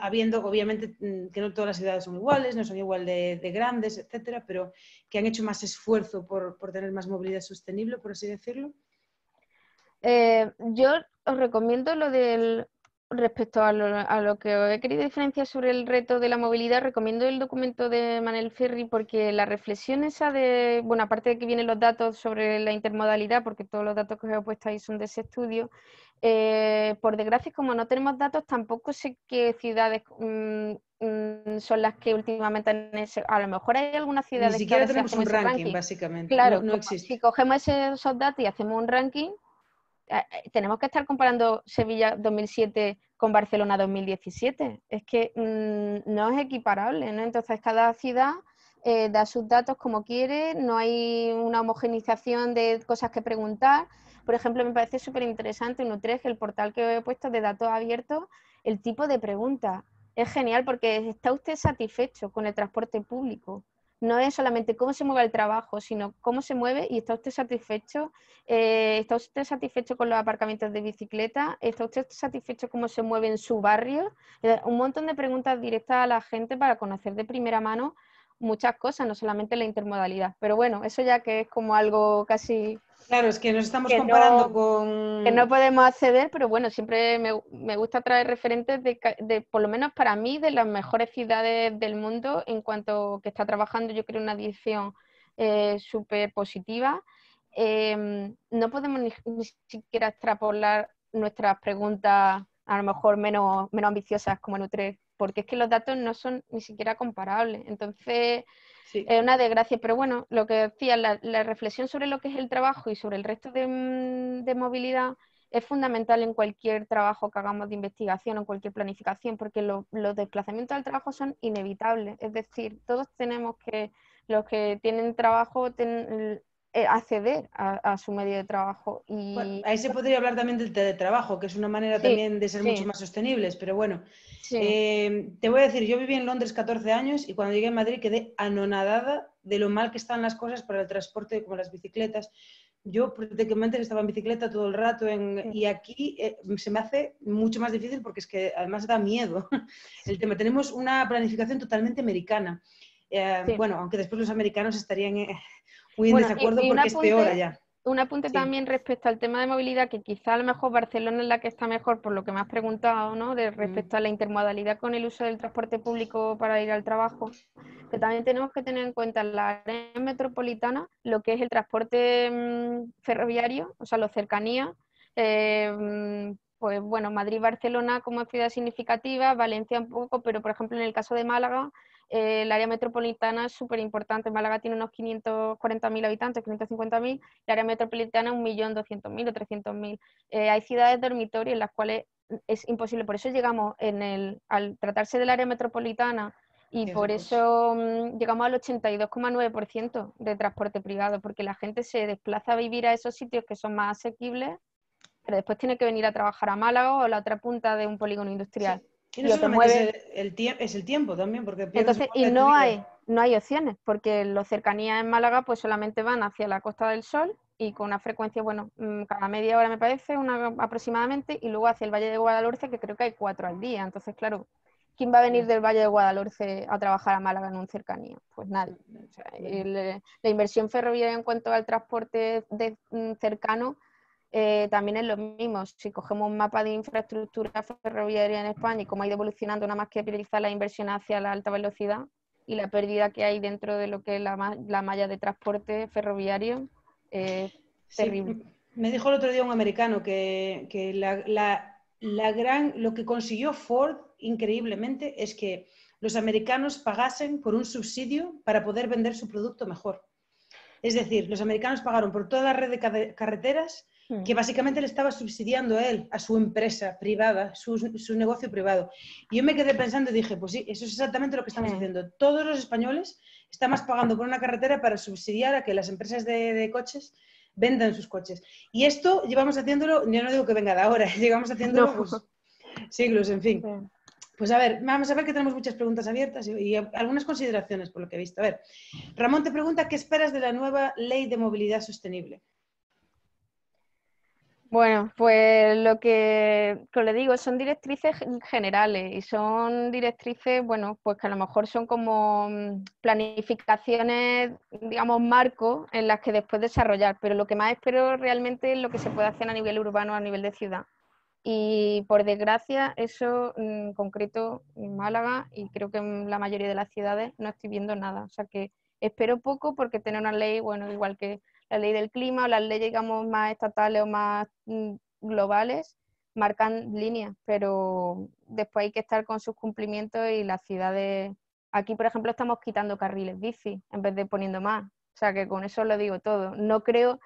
Habiendo, obviamente, que no todas las ciudades son iguales, no son igual de grandes, etcétera, pero que han hecho más esfuerzo por tener más movilidad sostenible, por así decirlo.
Yo os recomiendo lo del respecto a lo que he querido diferenciar sobre el reto de la movilidad, recomiendo el documento de Manel Ferri porque la reflexión esa de, bueno, aparte de que vienen los datos sobre la intermodalidad, porque todos los datos que os he puesto ahí son de ese estudio, por desgracia, como no tenemos datos, tampoco sé qué ciudades son las que últimamente a lo mejor hay algunas
Ni
ciudades que
siquiera
ahora sí
tenemos un
hacemos ese
ranking,
ranking.
básicamente.
Claro,
No
si
existe.
cogemos esos datos y hacemos un ranking, tenemos que estar comparando Sevilla 2007 con Barcelona 2017. Es que no es equiparable, ¿no? Entonces, cada ciudad da sus datos como quiere, no hay una homogenización de cosas que preguntar. Por ejemplo, me parece súper interesante en Utrecht, el portal que he puesto de datos abiertos, el tipo de preguntas. Es genial porque está usted satisfecho con el transporte público. No es solamente cómo se mueve el trabajo, sino cómo se mueve y está usted satisfecho. ¿Está usted satisfecho con los aparcamientos de bicicleta? ¿Está usted satisfecho cómo se mueve en su barrio? Un montón de preguntas directas a la gente para conocer de primera mano muchas cosas, no solamente la intermodalidad. Pero bueno, eso ya que es como algo casi
Claro, es que nos estamos
que
comparando
no
con...
podemos acceder, pero bueno, siempre me gusta traer referentes por lo menos para mí, de las mejores ciudades del mundo en cuanto que está trabajando, yo creo, una dirección súper positiva. No podemos ni siquiera extrapolar nuestras preguntas a lo mejor menos ambiciosas como en Utrecht, porque es que los datos no son ni siquiera comparables. Entonces,
Sí.
es una desgracia, pero bueno, lo que decía, la reflexión sobre lo que es el trabajo y sobre el resto de movilidad es fundamental en cualquier trabajo que hagamos de investigación o en cualquier planificación, porque los desplazamientos al trabajo son inevitables. Es decir, todos tenemos que, los que tienen trabajo, acceder a su medio de trabajo.
Bueno,
Y
ahí se podría hablar también del teletrabajo, que es una manera
sí,
también de ser mucho
sí,
más sostenibles, pero bueno,
sí.
te voy a decir, yo viví en Londres 14 años y cuando llegué a Madrid quedé anonadada de lo mal que están las cosas para el transporte, como las bicicletas. Yo prácticamente estaba en bicicleta todo el rato y aquí se me hace mucho más difícil porque es que además da miedo el tema. Tenemos una planificación totalmente americana.
Sí.
Bueno, aunque después los americanos estarían muy en
Bueno,
desacuerdo
y
porque es peor allá.
un apunte
Sí.
también respecto al tema de movilidad, que quizá a lo mejor Barcelona es la que está mejor por lo que me has preguntado, ¿no? De
Mm.
respecto a la intermodalidad con el uso del transporte público para ir al trabajo, que también tenemos que tener en cuenta en la área metropolitana lo que es el transporte ferroviario, o sea, los cercanías. Pues bueno, Madrid-Barcelona como ciudad significativa, Valencia un poco, pero por ejemplo en el caso de Málaga, el área metropolitana es súper importante. Málaga tiene unos 540.000 habitantes, 550.000, el área metropolitana 1.200.000 o 300.000. Hay ciudades dormitorio en las cuales es imposible. Por eso llegamos al tratarse del área metropolitana y
Sí,
por
ese coche.
eso llegamos al 82,9% de transporte privado, porque la gente se desplaza a vivir a esos sitios que son más asequibles, pero después tiene que venir a trabajar a Málaga o a la otra punta de un polígono industrial.
Sí. Y no
Y o te
solamente es
mueves.
es el tiempo también, porque pierdes
Entonces,
una
y
hora de tu vida.
no hay opciones, porque los cercanías en Málaga pues solamente van hacia la Costa del Sol y con una frecuencia, bueno, cada media hora me parece, aproximadamente, y luego hacia el Valle de Guadalhorce, que creo que hay 4 al día. Entonces, claro, ¿quién va a venir
Ya.
del Valle de Guadalhorce a trabajar a Málaga en un cercanía? Pues nadie. O sea, la inversión ferroviaria en cuanto al transporte cercano también es lo mismo. Si cogemos un mapa de infraestructura ferroviaria en España y cómo ha ido evolucionando, nada más que priorizar la inversión hacia la alta velocidad y la pérdida que hay dentro de lo que es la malla de transporte ferroviario, es
Sí,
terrible.
me dijo el otro día un americano que lo que consiguió Ford increíblemente es que los americanos pagasen por un subsidio para poder vender su producto mejor. Es decir, los americanos pagaron por toda la red de carreteras
Mm.
que básicamente le estaba subsidiando a él, a su empresa privada, su negocio privado. Y yo me quedé pensando y dije, pues sí, eso es exactamente lo que estamos
Sí.
haciendo. Todos los españoles estamos pagando por una carretera para subsidiar a que las empresas de coches vendan sus coches. Y esto llevamos haciéndolo, yo no digo que venga de ahora, llevamos
No.
haciéndolo pues siglos, en fin.
Sí.
Pues a ver, vamos a ver que tenemos muchas preguntas abiertas y algunas consideraciones por lo que he visto. A ver, Ramón te pregunta qué esperas de la nueva ley de movilidad sostenible.
Bueno, pues lo que le digo son directrices generales y son directrices, bueno, pues que a lo mejor son como planificaciones, digamos, marcos en las que después desarrollar, pero lo que más espero realmente es lo que se puede hacer a nivel urbano, a nivel de ciudad. Y por desgracia, eso en concreto en Málaga y creo que en la mayoría de las ciudades no estoy viendo nada. O sea que espero poco porque tener una ley, bueno, igual que la ley del clima o las leyes, digamos, más estatales o más globales, marcan líneas, pero después hay que estar con sus cumplimientos y las ciudades... Aquí, por ejemplo, estamos quitando carriles bici en vez de poniendo más. O sea que con eso lo digo todo. No creo,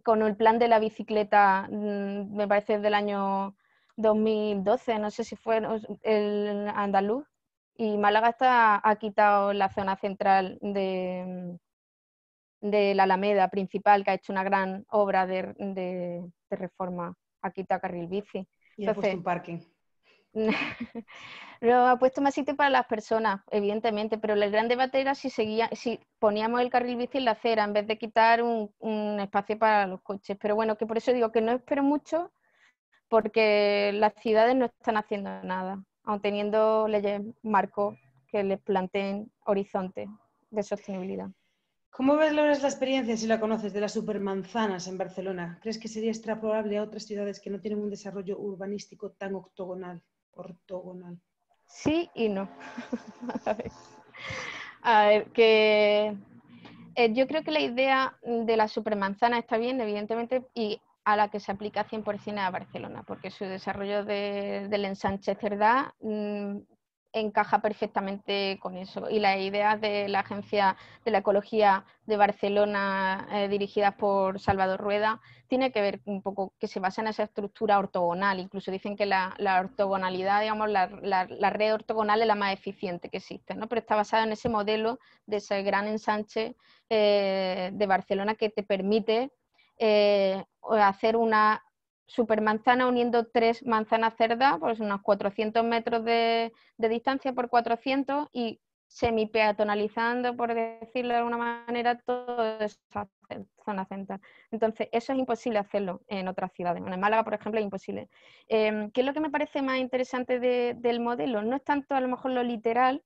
con el plan de la bicicleta, me parece del año 2012, no sé si fue el andaluz, y Málaga ha quitado la zona central de la Alameda principal, que ha hecho una gran obra de reforma, ha quitado carril bici.
Y ha puesto
Entonces,
un parking.
lo ha puesto más sitio para las personas, evidentemente, pero el gran debate era si poníamos el carril bici en la acera en vez de quitar un espacio para los coches. Pero bueno, que por eso digo que no espero mucho porque las ciudades no están haciendo nada, aun teniendo leyes marco que les planteen horizontes de sostenibilidad.
¿Cómo valoras la experiencia, si la conoces, de las supermanzanas en Barcelona? ¿Crees que sería extrapolable a otras ciudades que no tienen un desarrollo urbanístico tan ortogonal?
Sí y no. A ver, que yo creo que la idea de la supermanzana está bien, evidentemente, y a la que se aplica 100% a Barcelona, porque su desarrollo del ensanche Cerdá encaja perfectamente con eso. Y las ideas de la Agencia de la Ecología de Barcelona, dirigidas por Salvador Rueda, tiene que ver un poco que se basa en esa estructura ortogonal. Incluso dicen que la ortogonalidad, digamos, la red ortogonal es la más eficiente que existe, ¿no? Pero está basada en ese modelo de ese gran ensanche de Barcelona que te permite hacer una supermanzana uniendo 3 manzanas cerdas, pues unos 400 metros de distancia por 400 y semi-peatonalizando, por decirlo de alguna manera, toda esa zona central. Entonces, eso es imposible hacerlo en otras ciudades. En Málaga, por ejemplo, es imposible. ¿Qué es lo que me parece más interesante del modelo? No es tanto a lo mejor lo literal,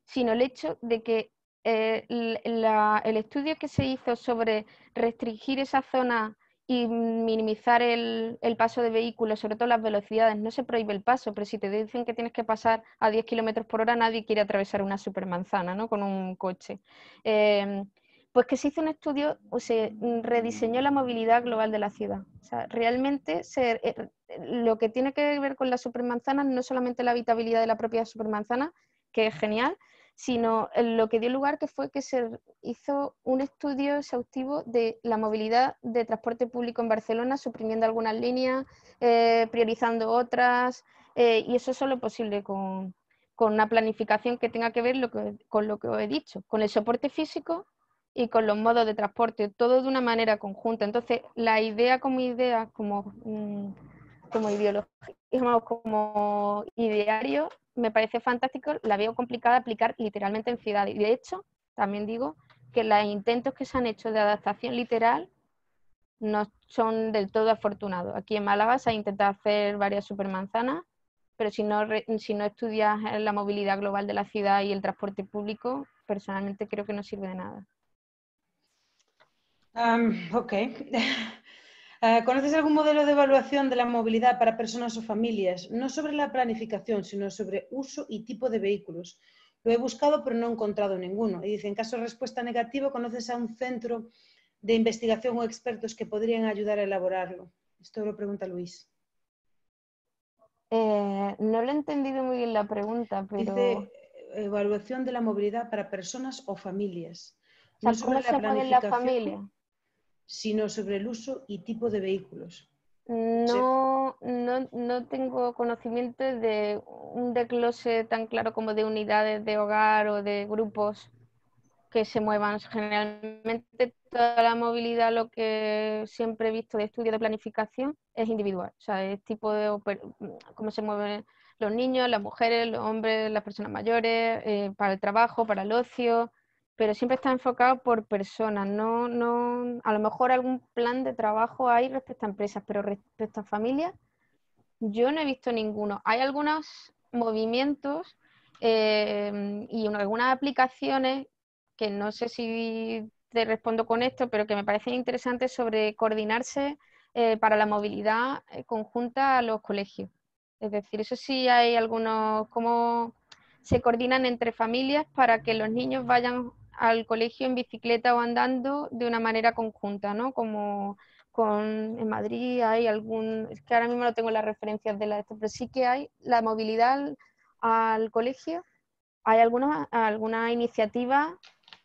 sino el hecho de que el estudio que se hizo sobre restringir esa zona y minimizar el paso de vehículos, sobre todo las velocidades, no se prohíbe el paso, pero si te dicen que tienes que pasar a 10 kilómetros por hora, nadie quiere atravesar una supermanzana, ¿no? Con un coche. Pues que se hizo un estudio, o se rediseñó la movilidad global de la ciudad. O sea, realmente lo que tiene que ver con la supermanzana no solamente la habitabilidad de la propia supermanzana, que es genial, sino lo que dio lugar que fue que se hizo un estudio exhaustivo de la movilidad de transporte público en Barcelona, suprimiendo algunas líneas, priorizando otras, y eso es solo posible con una planificación que tenga que ver con lo que os he dicho, con el soporte físico y con los modos de transporte, todo de una manera conjunta. Entonces, la idea, como ideología, como ideario, me parece fantástico, la veo complicada de aplicar literalmente en ciudades. Y de hecho, también digo que los intentos que se han hecho de adaptación literal no son del todo afortunados. Aquí en Málaga se ha intentado hacer varias supermanzanas, pero si no estudias la movilidad global de la ciudad y el transporte público, personalmente creo que no sirve de nada.
Ok. ¿Conoces algún modelo de evaluación de la movilidad para personas o familias? No sobre la planificación, sino sobre uso y tipo de vehículos. Lo he buscado, pero no he encontrado ninguno. Y dice, en caso de respuesta negativa, ¿conoces a un centro de investigación o expertos que podrían ayudar a elaborarlo? Esto lo pregunta Luis.
No lo he entendido muy bien la pregunta, pero...
Dice, evaluación de la movilidad para personas o familias.
O
No
sea,
sobre
¿cómo
la
se mueven las
planificación,
familias?
sino sobre el uso y tipo de vehículos. Sí.
No tengo conocimiento de un desglose tan claro como de unidades de hogar o de grupos que se muevan. Generalmente toda la movilidad, lo que siempre he visto de estudio de planificación, es individual. O sea, es tipo de cómo se mueven los niños, las mujeres, los hombres, las personas mayores, para el trabajo, para el ocio, pero siempre está enfocado por personas. A lo mejor algún plan de trabajo hay respecto a empresas, pero respecto a familias, yo no he visto ninguno. Hay algunos movimientos y algunas aplicaciones que no sé si te respondo con esto, pero que me parecen interesantes sobre coordinarse para la movilidad conjunta a los colegios. Es decir, eso sí hay algunos, cómo se coordinan entre familias para que los niños vayan al colegio en bicicleta o andando de una manera conjunta, ¿no? Como en Madrid hay algún, es que ahora mismo no tengo las referencias de pero sí que hay la movilidad al colegio, hay algunas iniciativas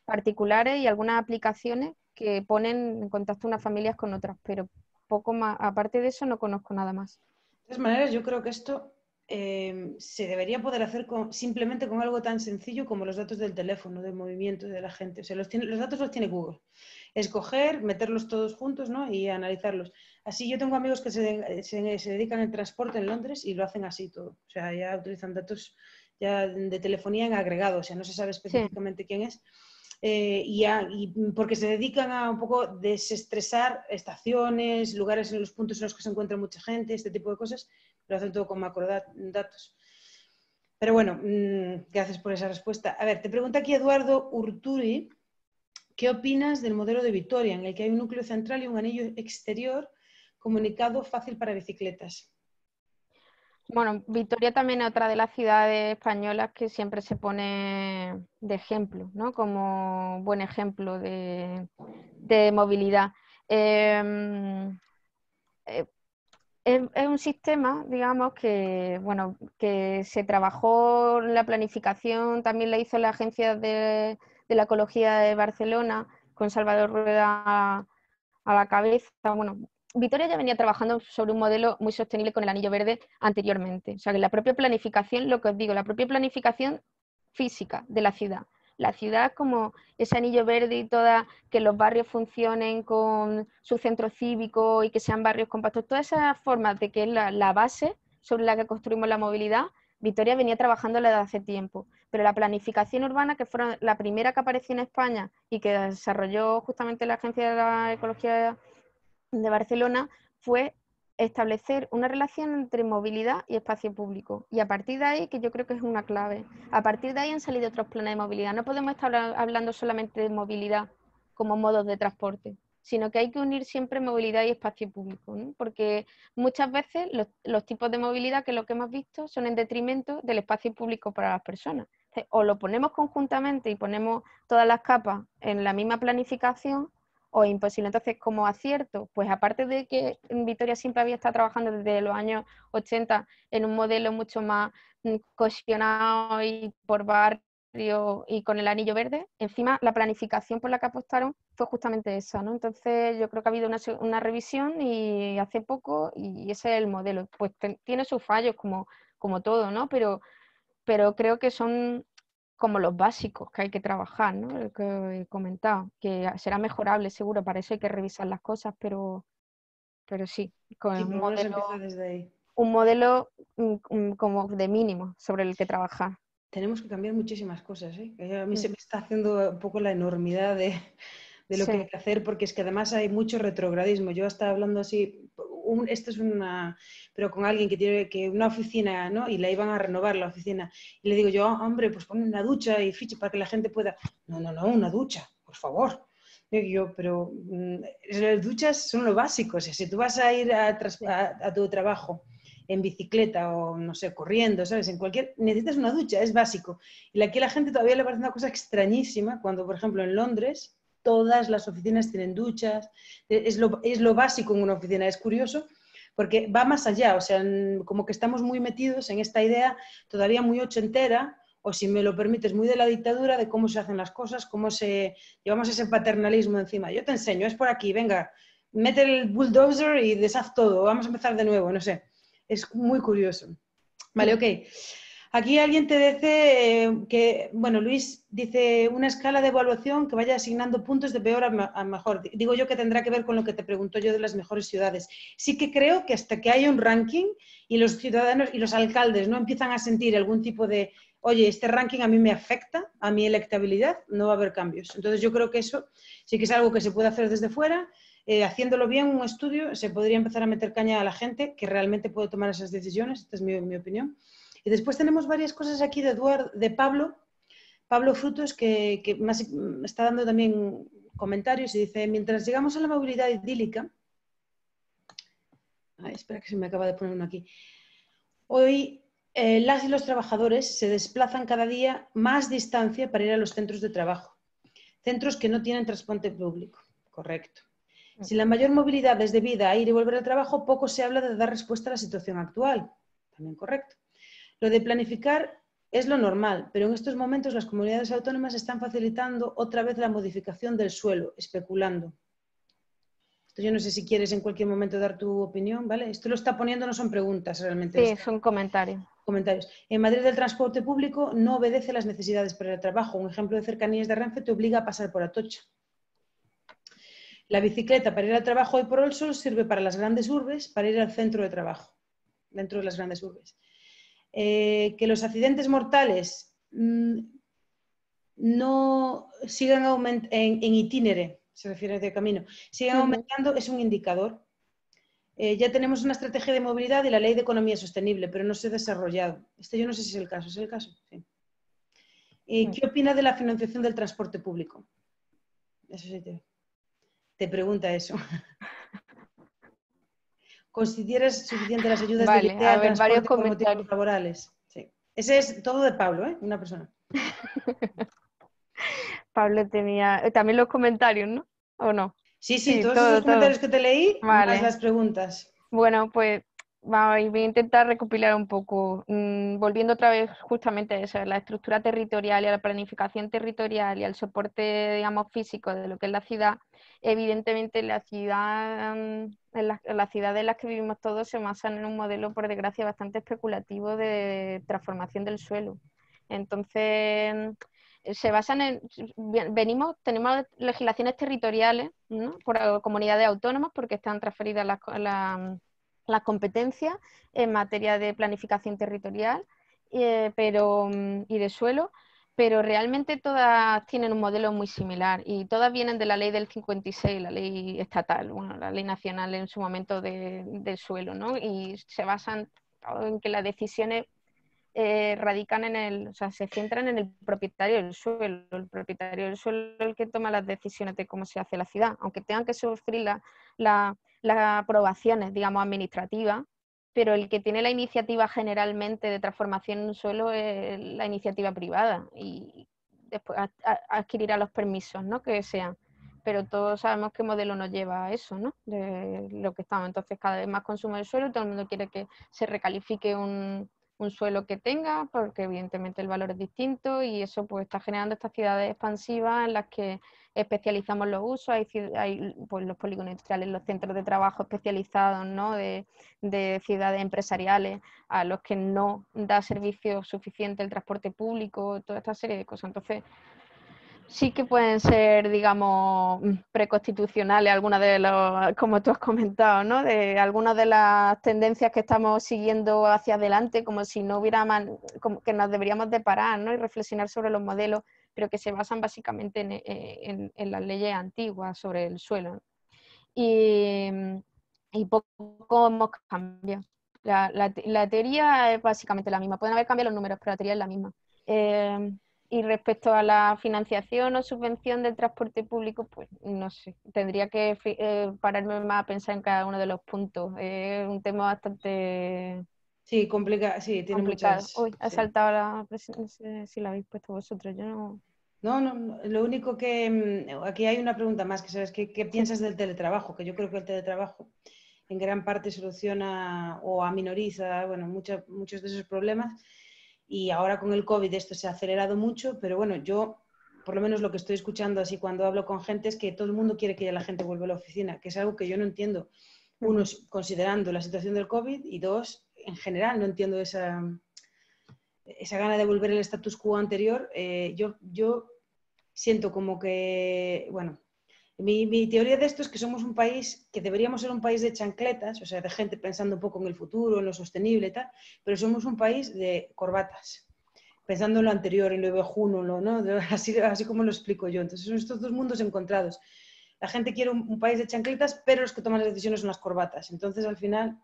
particulares y algunas aplicaciones que ponen en contacto unas familias con otras, pero poco más, aparte de eso no conozco nada más.
De todas maneras, yo creo que esto se debería poder hacer simplemente con algo tan sencillo como los datos del teléfono, del movimiento de la gente. O sea, los datos los tiene Google. Escoger, meterlos todos juntos, ¿no? Y analizarlos. Así yo tengo amigos que se dedican al transporte en Londres y lo hacen así todo. O sea, ya utilizan datos ya de telefonía en agregado. O sea, no se sabe específicamente quién es. Y porque se dedican a un poco desestresar estaciones, lugares en los puntos en los que se encuentra mucha gente, este tipo de cosas, lo hacen todo con macrodatos. Pero bueno, gracias por esa respuesta. A ver, te pregunta aquí Eduardo Urturi, ¿qué opinas del modelo de Vitoria, en el que hay un núcleo central y un anillo exterior comunicado fácil para bicicletas?
Bueno, Vitoria también es otra de las ciudades españolas que siempre se pone de ejemplo, ¿no? Como buen ejemplo de movilidad. Es un sistema, digamos, que, bueno, que se trabajó la planificación, también la hizo la Agencia de la Ecología de Barcelona, con Salvador Rueda a la cabeza. Bueno, Vitoria ya venía trabajando sobre un modelo muy sostenible con el anillo verde anteriormente. O sea, que la propia planificación, lo que os digo, la propia planificación física de la ciudad. La ciudad como ese anillo verde y toda, que los barrios funcionen con su centro cívico y que sean barrios compactos, todas esas formas de que es la base sobre la que construimos la movilidad, Vitoria venía trabajándola desde hace tiempo, pero la planificación urbana, que fue la primera que apareció en España y que desarrolló justamente la Agencia de la Ecología de Barcelona, fue establecer una relación entre movilidad y espacio público. Y a partir de ahí, que yo creo que es una clave, a partir de ahí han salido otros planes de movilidad. No podemos estar hablando solamente de movilidad como modos de transporte, sino que hay que unir siempre movilidad y espacio público, ¿no? Porque muchas veces los tipos de movilidad que lo que hemos visto son en detrimento del espacio público para las personas. Entonces, o lo ponemos conjuntamente y ponemos todas las capas en la misma planificación, o imposible. Entonces, como acierto, pues aparte de que Vitoria siempre había estado trabajando desde los años 80 en un modelo mucho más cohesionado y por barrio y con el anillo verde, encima la planificación por la que apostaron fue justamente esa, ¿no? Entonces yo creo que ha habido una revisión y hace poco, y ese es el modelo. Pues tiene sus fallos como todo, ¿no? Pero creo que son como los básicos que hay que trabajar, ¿no? El que he comentado, que será mejorable seguro, para eso hay que revisar las cosas, pero sí, con
Sí, por lo menos empieza desde ahí.
un modelo como de mínimo sobre el que trabajar.
Tenemos que cambiar muchísimas cosas, ¿eh? A mí se me está haciendo un poco la enormidad de lo que hay que hacer, porque es que además hay mucho retrogradismo. Yo estaba hablando así, esto es pero con alguien que tiene una oficina, ¿no? Y la iban a renovar la oficina. Y le digo yo, hombre, pues pon una ducha y ficha para que la gente pueda. No, una ducha, por favor. Y yo, pero las duchas son lo básico. O sea, si tú vas a ir a tu trabajo en bicicleta o, no sé, corriendo, ¿sabes? Necesitas una ducha, es básico. Y aquí a la gente todavía le parece una cosa extrañísima cuando, por ejemplo, en Londres todas las oficinas tienen duchas, es lo básico en una oficina. Es curioso porque va más allá, o sea, como que estamos muy metidos en esta idea todavía muy ochentera, o si me lo permites, muy de la dictadura, de cómo se hacen las cosas, llevamos ese paternalismo encima. Yo te enseño, es por aquí, venga, mete el bulldozer y deshaz todo, vamos a empezar de nuevo, no sé. Es muy curioso. Vale, ok. Aquí alguien te dice que, bueno, Luis dice una escala de evaluación que vaya asignando puntos de peor a mejor. Digo yo que tendrá que ver con lo que te pregunto yo de las mejores ciudades. Sí que creo que hasta que haya un ranking y los ciudadanos y los alcaldes no empiezan a sentir algún tipo de, oye, este ranking a mí me afecta, a mi electabilidad, no va a haber cambios. Entonces yo creo que eso sí que es algo que se puede hacer desde fuera. Haciéndolo bien, un estudio, se podría empezar a meter caña a la gente que realmente puede tomar esas decisiones. Esta es mi opinión. Y después tenemos varias cosas aquí de Pablo Frutos, que más está dando también comentarios y dice, mientras llegamos a la movilidad idílica, Ay, espera que se me acaba de poner uno aquí. Hoy las y los trabajadores se desplazan cada día más distancia para ir a los centros de trabajo. Centros que no tienen transporte público. Correcto. Si la mayor movilidad es debida a ir y volver al trabajo, poco se habla de dar respuesta a la situación actual. También correcto. Lo de planificar es lo normal, pero en estos momentos las comunidades autónomas están facilitando otra vez la modificación del suelo, especulando. Esto yo no sé si quieres en cualquier momento dar tu opinión, ¿vale? Esto lo está poniendo, no son preguntas realmente.
Sí, son comentarios.
Comentarios. En Madrid el transporte público no obedece las necesidades para el trabajo. Un ejemplo de cercanías de Renfe te obliga a pasar por Atocha. La bicicleta para ir al trabajo hoy por hoy solo sirve para las grandes urbes, para ir al centro de trabajo, dentro de las grandes urbes. Que los accidentes mortales no sigan aumentando en itinere, se refiere de camino, sigan aumentando, es un indicador. Ya tenemos una estrategia de movilidad y la ley de economía sostenible, pero no se ha desarrollado. Yo no sé si es el caso. ¿Es el caso? Sí. ¿Qué opina de la financiación del transporte público? Eso sí te pregunta eso. ¿Consideras suficiente las ayudas de
Vale, a
al
ver, varios
transporte por motivos
comentarios.
laborales? Sí. Ese es todo de Pablo, ¿eh? Una persona.
Pablo tenía también los comentarios, ¿no? ¿O no?
Sí,
Sí,
todos esos
todo, todo.
comentarios que te leí, más
Vale.
las preguntas.
Bueno, pues voy a intentar recopilar un poco, volviendo otra vez justamente a eso, a la estructura territorial y a la planificación territorial y al soporte, digamos, físico de lo que es la ciudad. Evidentemente, la ciudad, en las ciudades en las que vivimos todos se basan en un modelo, por desgracia, bastante especulativo de transformación del suelo. Entonces, se basan tenemos legislaciones territoriales, ¿no? Por comunidades autónomas porque están transferidas las competencias en materia de planificación territorial y de suelo, pero realmente todas tienen un modelo muy similar y todas vienen de la ley del 56, la ley estatal, bueno, la ley nacional en su momento del suelo, ¿no? Y se basan en que las decisiones radican o sea, se centran en el propietario del suelo. El propietario del suelo es el que toma las decisiones de cómo se hace la ciudad, aunque tengan que sufrir las aprobaciones, digamos, administrativas, pero el que tiene la iniciativa generalmente de transformación en un suelo es la iniciativa privada y después adquirirá los permisos, ¿no? Que sean. Pero todos sabemos qué modelo nos lleva a eso, ¿no? De lo que estamos. Entonces, cada vez más consumo de suelo y todo el mundo quiere que se recalifique un suelo que tenga, porque evidentemente el valor es distinto y eso pues está generando estas ciudades expansivas en las que especializamos los usos, hay pues, los polígonos industriales, los centros de trabajo especializados, ¿no? de ciudades empresariales a los que no da servicio suficiente el transporte público, toda esta serie de cosas. Entonces, sí que pueden ser, digamos, preconstitucionales algunas de los, como tú has comentado, ¿no? De algunas de las tendencias que estamos siguiendo hacia adelante, como si no hubiera como que nos deberíamos de parar, ¿no? Y reflexionar sobre los modelos, pero que se basan básicamente en las leyes antiguas sobre el suelo. Y poco hemos cambiado. La teoría es básicamente la misma. Pueden haber cambiado los números, pero la teoría es la misma. Y respecto a la financiación o subvención del transporte público, pues no sé, tendría que pararme más a pensar en cada uno de los puntos. Es un tema bastante
Sí, sí, tiene
complicado.
muchas.
Uy, ha
Sí.
saltado no sé si la habéis puesto vosotros, yo no.
No, lo único que aquí hay una pregunta más, que sabes, ¿qué piensas del teletrabajo? Que yo creo que el teletrabajo en gran parte soluciona o aminoriza, bueno, muchos de esos problemas. Y ahora con el COVID esto se ha acelerado mucho, pero bueno, yo por lo menos lo que estoy escuchando así cuando hablo con gente es que todo el mundo quiere que ya la gente vuelva a la oficina, que es algo que yo no entiendo. Uno, considerando la situación del COVID y dos, en general, no entiendo esa gana de volver al status quo anterior. Yo siento como que, bueno, mi teoría de esto es que somos un país que deberíamos ser un país de chancletas, o sea, de gente pensando un poco en el futuro, en lo sostenible y tal, pero somos un país de corbatas, pensando en lo anterior, en lo viejuno, ¿no? Así como lo explico yo. Entonces son estos dos mundos encontrados. La gente quiere un país de chancletas, pero los que toman las decisiones son las corbatas. Entonces, al final,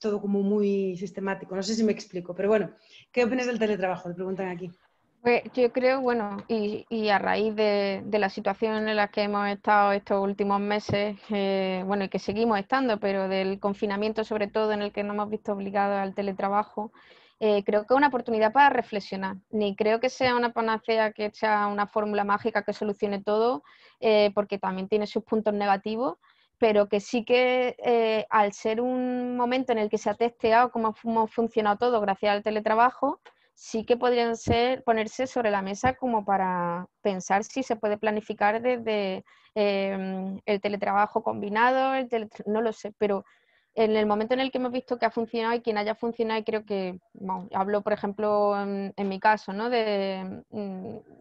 todo como muy sistemático. No sé si me explico, pero bueno, ¿qué opinas del teletrabajo? Te preguntan aquí.
Pues yo creo, bueno, y a raíz de la situación en la que hemos estado estos últimos meses, bueno, y que seguimos estando, pero del confinamiento sobre todo en el que nos hemos visto obligados al teletrabajo, creo que es una oportunidad para reflexionar. Ni creo que sea una panacea, que sea una fórmula mágica que solucione todo, porque también tiene sus puntos negativos, pero que sí que al ser un momento en el que se ha testeado cómo ha funcionado todo gracias al teletrabajo, sí que podrían ponerse sobre la mesa como para pensar si se puede planificar desde el teletrabajo combinado, no lo sé, pero en el momento en el que hemos visto que ha funcionado y quien haya funcionado, y creo que, bueno, hablo por ejemplo en mi caso, ¿no? En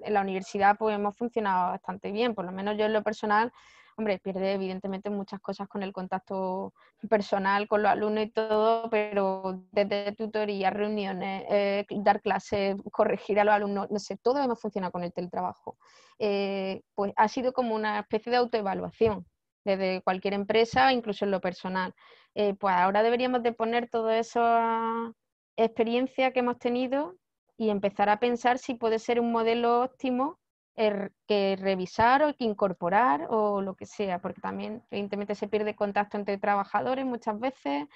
la universidad pues hemos funcionado bastante bien, por lo menos yo en lo personal, hombre, pierde evidentemente muchas cosas con el contacto personal con los alumnos y todo, pero desde tutorías, reuniones, dar clases, corregir a los alumnos, no sé, todo hemos funcionado con el teletrabajo. Pues ha sido como una especie de autoevaluación desde cualquier empresa, incluso en lo personal. Pues ahora deberíamos de poner toda esa experiencia que hemos tenido y empezar a pensar si puede ser un modelo óptimo que revisar o que incorporar o lo que sea, porque también evidentemente se pierde contacto entre trabajadores muchas veces,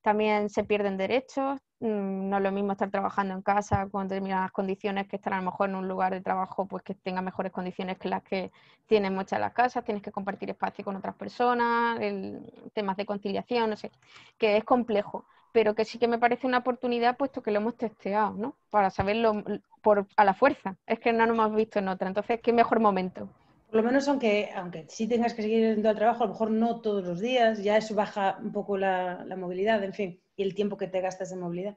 también se pierden derechos, no es lo mismo estar trabajando en casa con determinadas condiciones que estar a lo mejor en un lugar de trabajo pues que tenga mejores condiciones que las que tienen muchas de las casas, tienes que compartir espacio con otras personas, temas de conciliación, no sé, que es complejo, pero que sí que me parece una oportunidad puesto que lo hemos testeado, ¿no? Para saberlo a la fuerza, es que no nos hemos visto en otra, entonces qué mejor momento.
Por lo menos aunque sí tengas que seguir yendo al trabajo, a lo mejor no todos los días, ya eso baja un poco la movilidad, en fin, y el tiempo que te gastas en movilidad.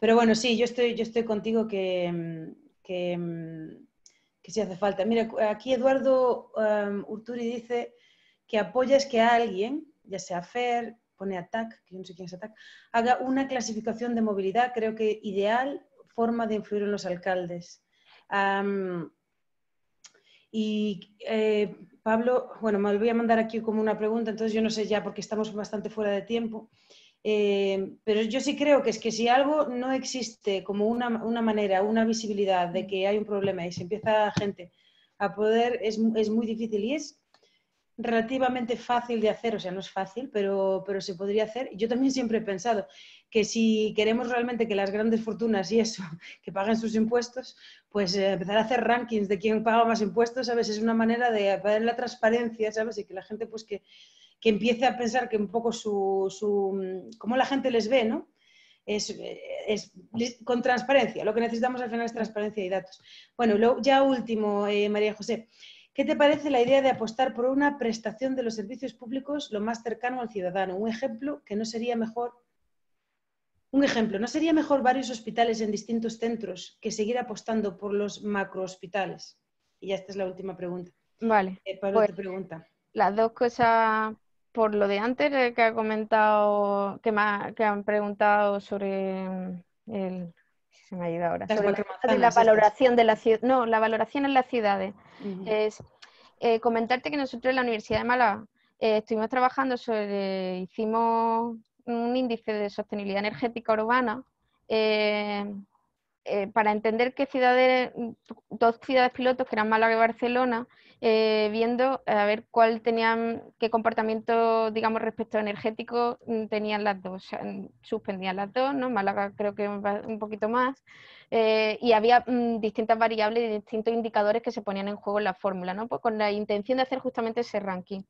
Pero bueno, sí, yo estoy contigo que, que sí hace falta. Mira, aquí Eduardo Urturi dice que apoyas que alguien, ya sea FER, pone ATAC, que yo no sé quién es ATAC, haga una clasificación de movilidad, creo que ideal forma de influir en los alcaldes. Y Pablo, bueno, me voy a mandar aquí como una pregunta, entonces yo no sé ya porque estamos bastante fuera de tiempo, pero yo sí creo que es que si algo no existe como una manera, una visibilidad de que hay un problema y se empieza gente a poder, es muy difícil y es relativamente fácil de hacer, o sea, no es fácil, pero se podría hacer. Yo también siempre he pensado que si queremos realmente que las grandes fortunas y eso, que paguen sus impuestos, pues empezar a hacer rankings de quién paga más impuestos, ¿sabes? Es una manera de poner la transparencia, ¿sabes? Y que la gente, pues que empiece a pensar que un poco cómo la gente les ve, ¿no? Es con transparencia. Lo que necesitamos al final es transparencia y datos. Bueno, ya último, María José. ¿Qué te parece la idea de apostar por una prestación de los servicios públicos lo más cercano al ciudadano? Un ejemplo, ¿no sería mejor varios hospitales en distintos centros que seguir apostando por los macrohospitales? Y ya esta es la última pregunta.
Vale,
Pablo
pues
te pregunta.
las dos cosas, por lo de antes que ha comentado, que han preguntado sobre se me ha ido ahora,
Las
sobre de la
macromanzanas estas.
valoración de la ciudad, no, la valoración en las ciudades.
Uh-huh.
Es comentarte que nosotros en la Universidad de Málaga estuvimos trabajando hicimos un índice de sostenibilidad energética urbana. eh, para entender qué ciudades, dos ciudades pilotos, que eran Málaga y Barcelona, viendo a ver qué comportamiento, digamos, respecto a energético tenían las dos, o sea, suspendían las dos, ¿no? Málaga creo que un poquito más, y había distintas variables y distintos indicadores que se ponían en juego en la fórmula, ¿no? Pues con la intención de hacer justamente ese ranking.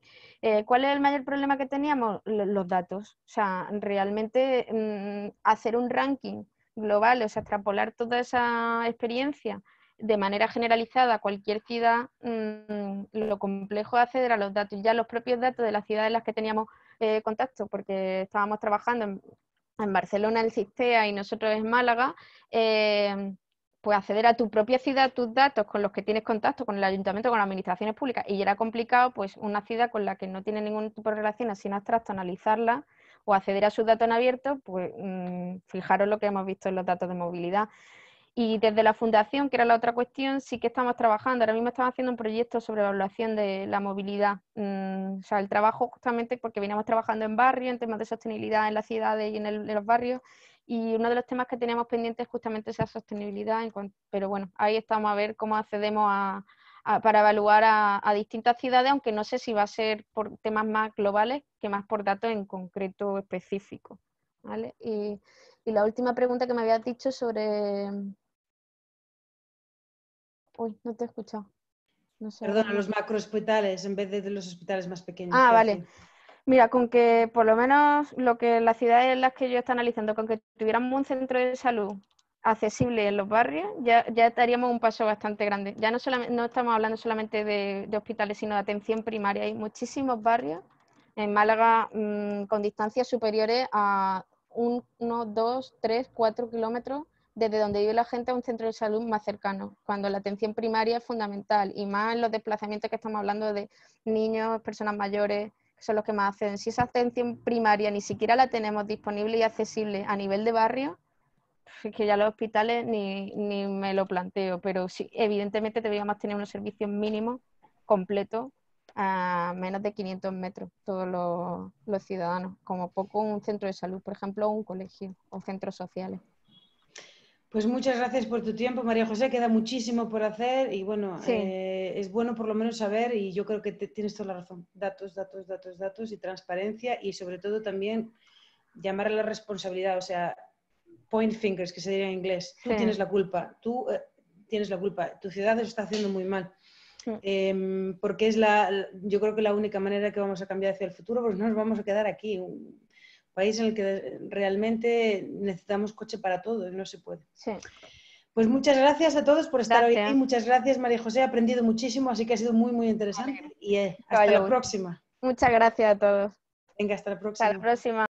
¿Cuál es el mayor problema que teníamos? Los datos, o sea, realmente hacer un ranking global, o sea, extrapolar toda esa experiencia de manera generalizada a cualquier ciudad, lo complejo es acceder a los datos, ya los propios datos de las ciudades en las que teníamos contacto, porque estábamos trabajando en Barcelona, el CISTEA, y nosotros en Málaga, pues acceder a tu propia ciudad, tus datos con los que tienes contacto, con el ayuntamiento, con las administraciones públicas, y era complicado, pues una ciudad con la que no tiene ningún tipo de relación así en abstracto, analizarla o acceder a sus datos en abierto, pues fijaros lo que hemos visto en los datos de movilidad. Y desde la fundación, que era la otra cuestión, sí que estamos trabajando. Ahora mismo estamos haciendo un proyecto sobre evaluación de la movilidad. O sea, el trabajo justamente porque veníamos trabajando en barrio, en temas de sostenibilidad en las ciudades y en los barrios, Y uno de los temas que teníamos pendientes es justamente esa sostenibilidad, pero bueno, ahí estamos a ver cómo accedemos para evaluar a distintas ciudades, aunque no sé si va a ser por temas más globales que más por datos en concreto específicos, ¿vale? Y la última pregunta que me habías dicho sobre... Uy, no te he escuchado. No sé,
Perdona, los macrohospitales en vez de los hospitales más pequeños.
Ah,
¿Qué
vale.
decir?
Mira, con que por lo menos lo que las ciudades en las que yo estoy analizando, con que tuviéramos un centro de salud accesible en los barrios, ya estaríamos un paso bastante grande. Ya no estamos hablando solamente de hospitales, sino de atención primaria. Hay muchísimos barrios en Málaga con distancias superiores a 1, 2, 3, 4 kilómetros desde donde vive la gente a un centro de salud más cercano, cuando la atención primaria es fundamental, y más en los desplazamientos que estamos hablando de niños, personas mayores, que son los que más acceden. Si esa atención primaria ni siquiera la tenemos disponible y accesible a nivel de barrio, es que ya los hospitales ni me lo planteo, pero sí, evidentemente deberíamos tener unos servicios mínimos completos a menos de 500 metros, todos los ciudadanos, como poco un centro de salud, por ejemplo, un colegio o centros sociales.
Pues muchas gracias por tu tiempo, María José. Queda muchísimo por hacer y bueno,
Sí.
Es bueno por lo menos saber, y yo creo que tienes toda la razón. Datos, datos, datos, datos y transparencia, y sobre todo también llamar a la responsabilidad, o sea, point fingers, que se diría en inglés. Tú
Sí.
tienes la culpa, tú tienes la culpa, tu ciudad lo está haciendo muy mal. Porque yo creo que la única manera que vamos a cambiar hacia el futuro, pues no nos vamos a quedar aquí. Un país en el que realmente necesitamos coche para todo y no se puede.
Sí.
Pues muchas gracias a todos por estar hoy aquí.
Gracias.
Muchas gracias, María José. He aprendido muchísimo, así que ha sido muy, muy interesante. Y hasta
Vaya
la
gusto.
próxima.
Muchas gracias a todos.
Venga, hasta la
Hasta la
próxima.
próxima.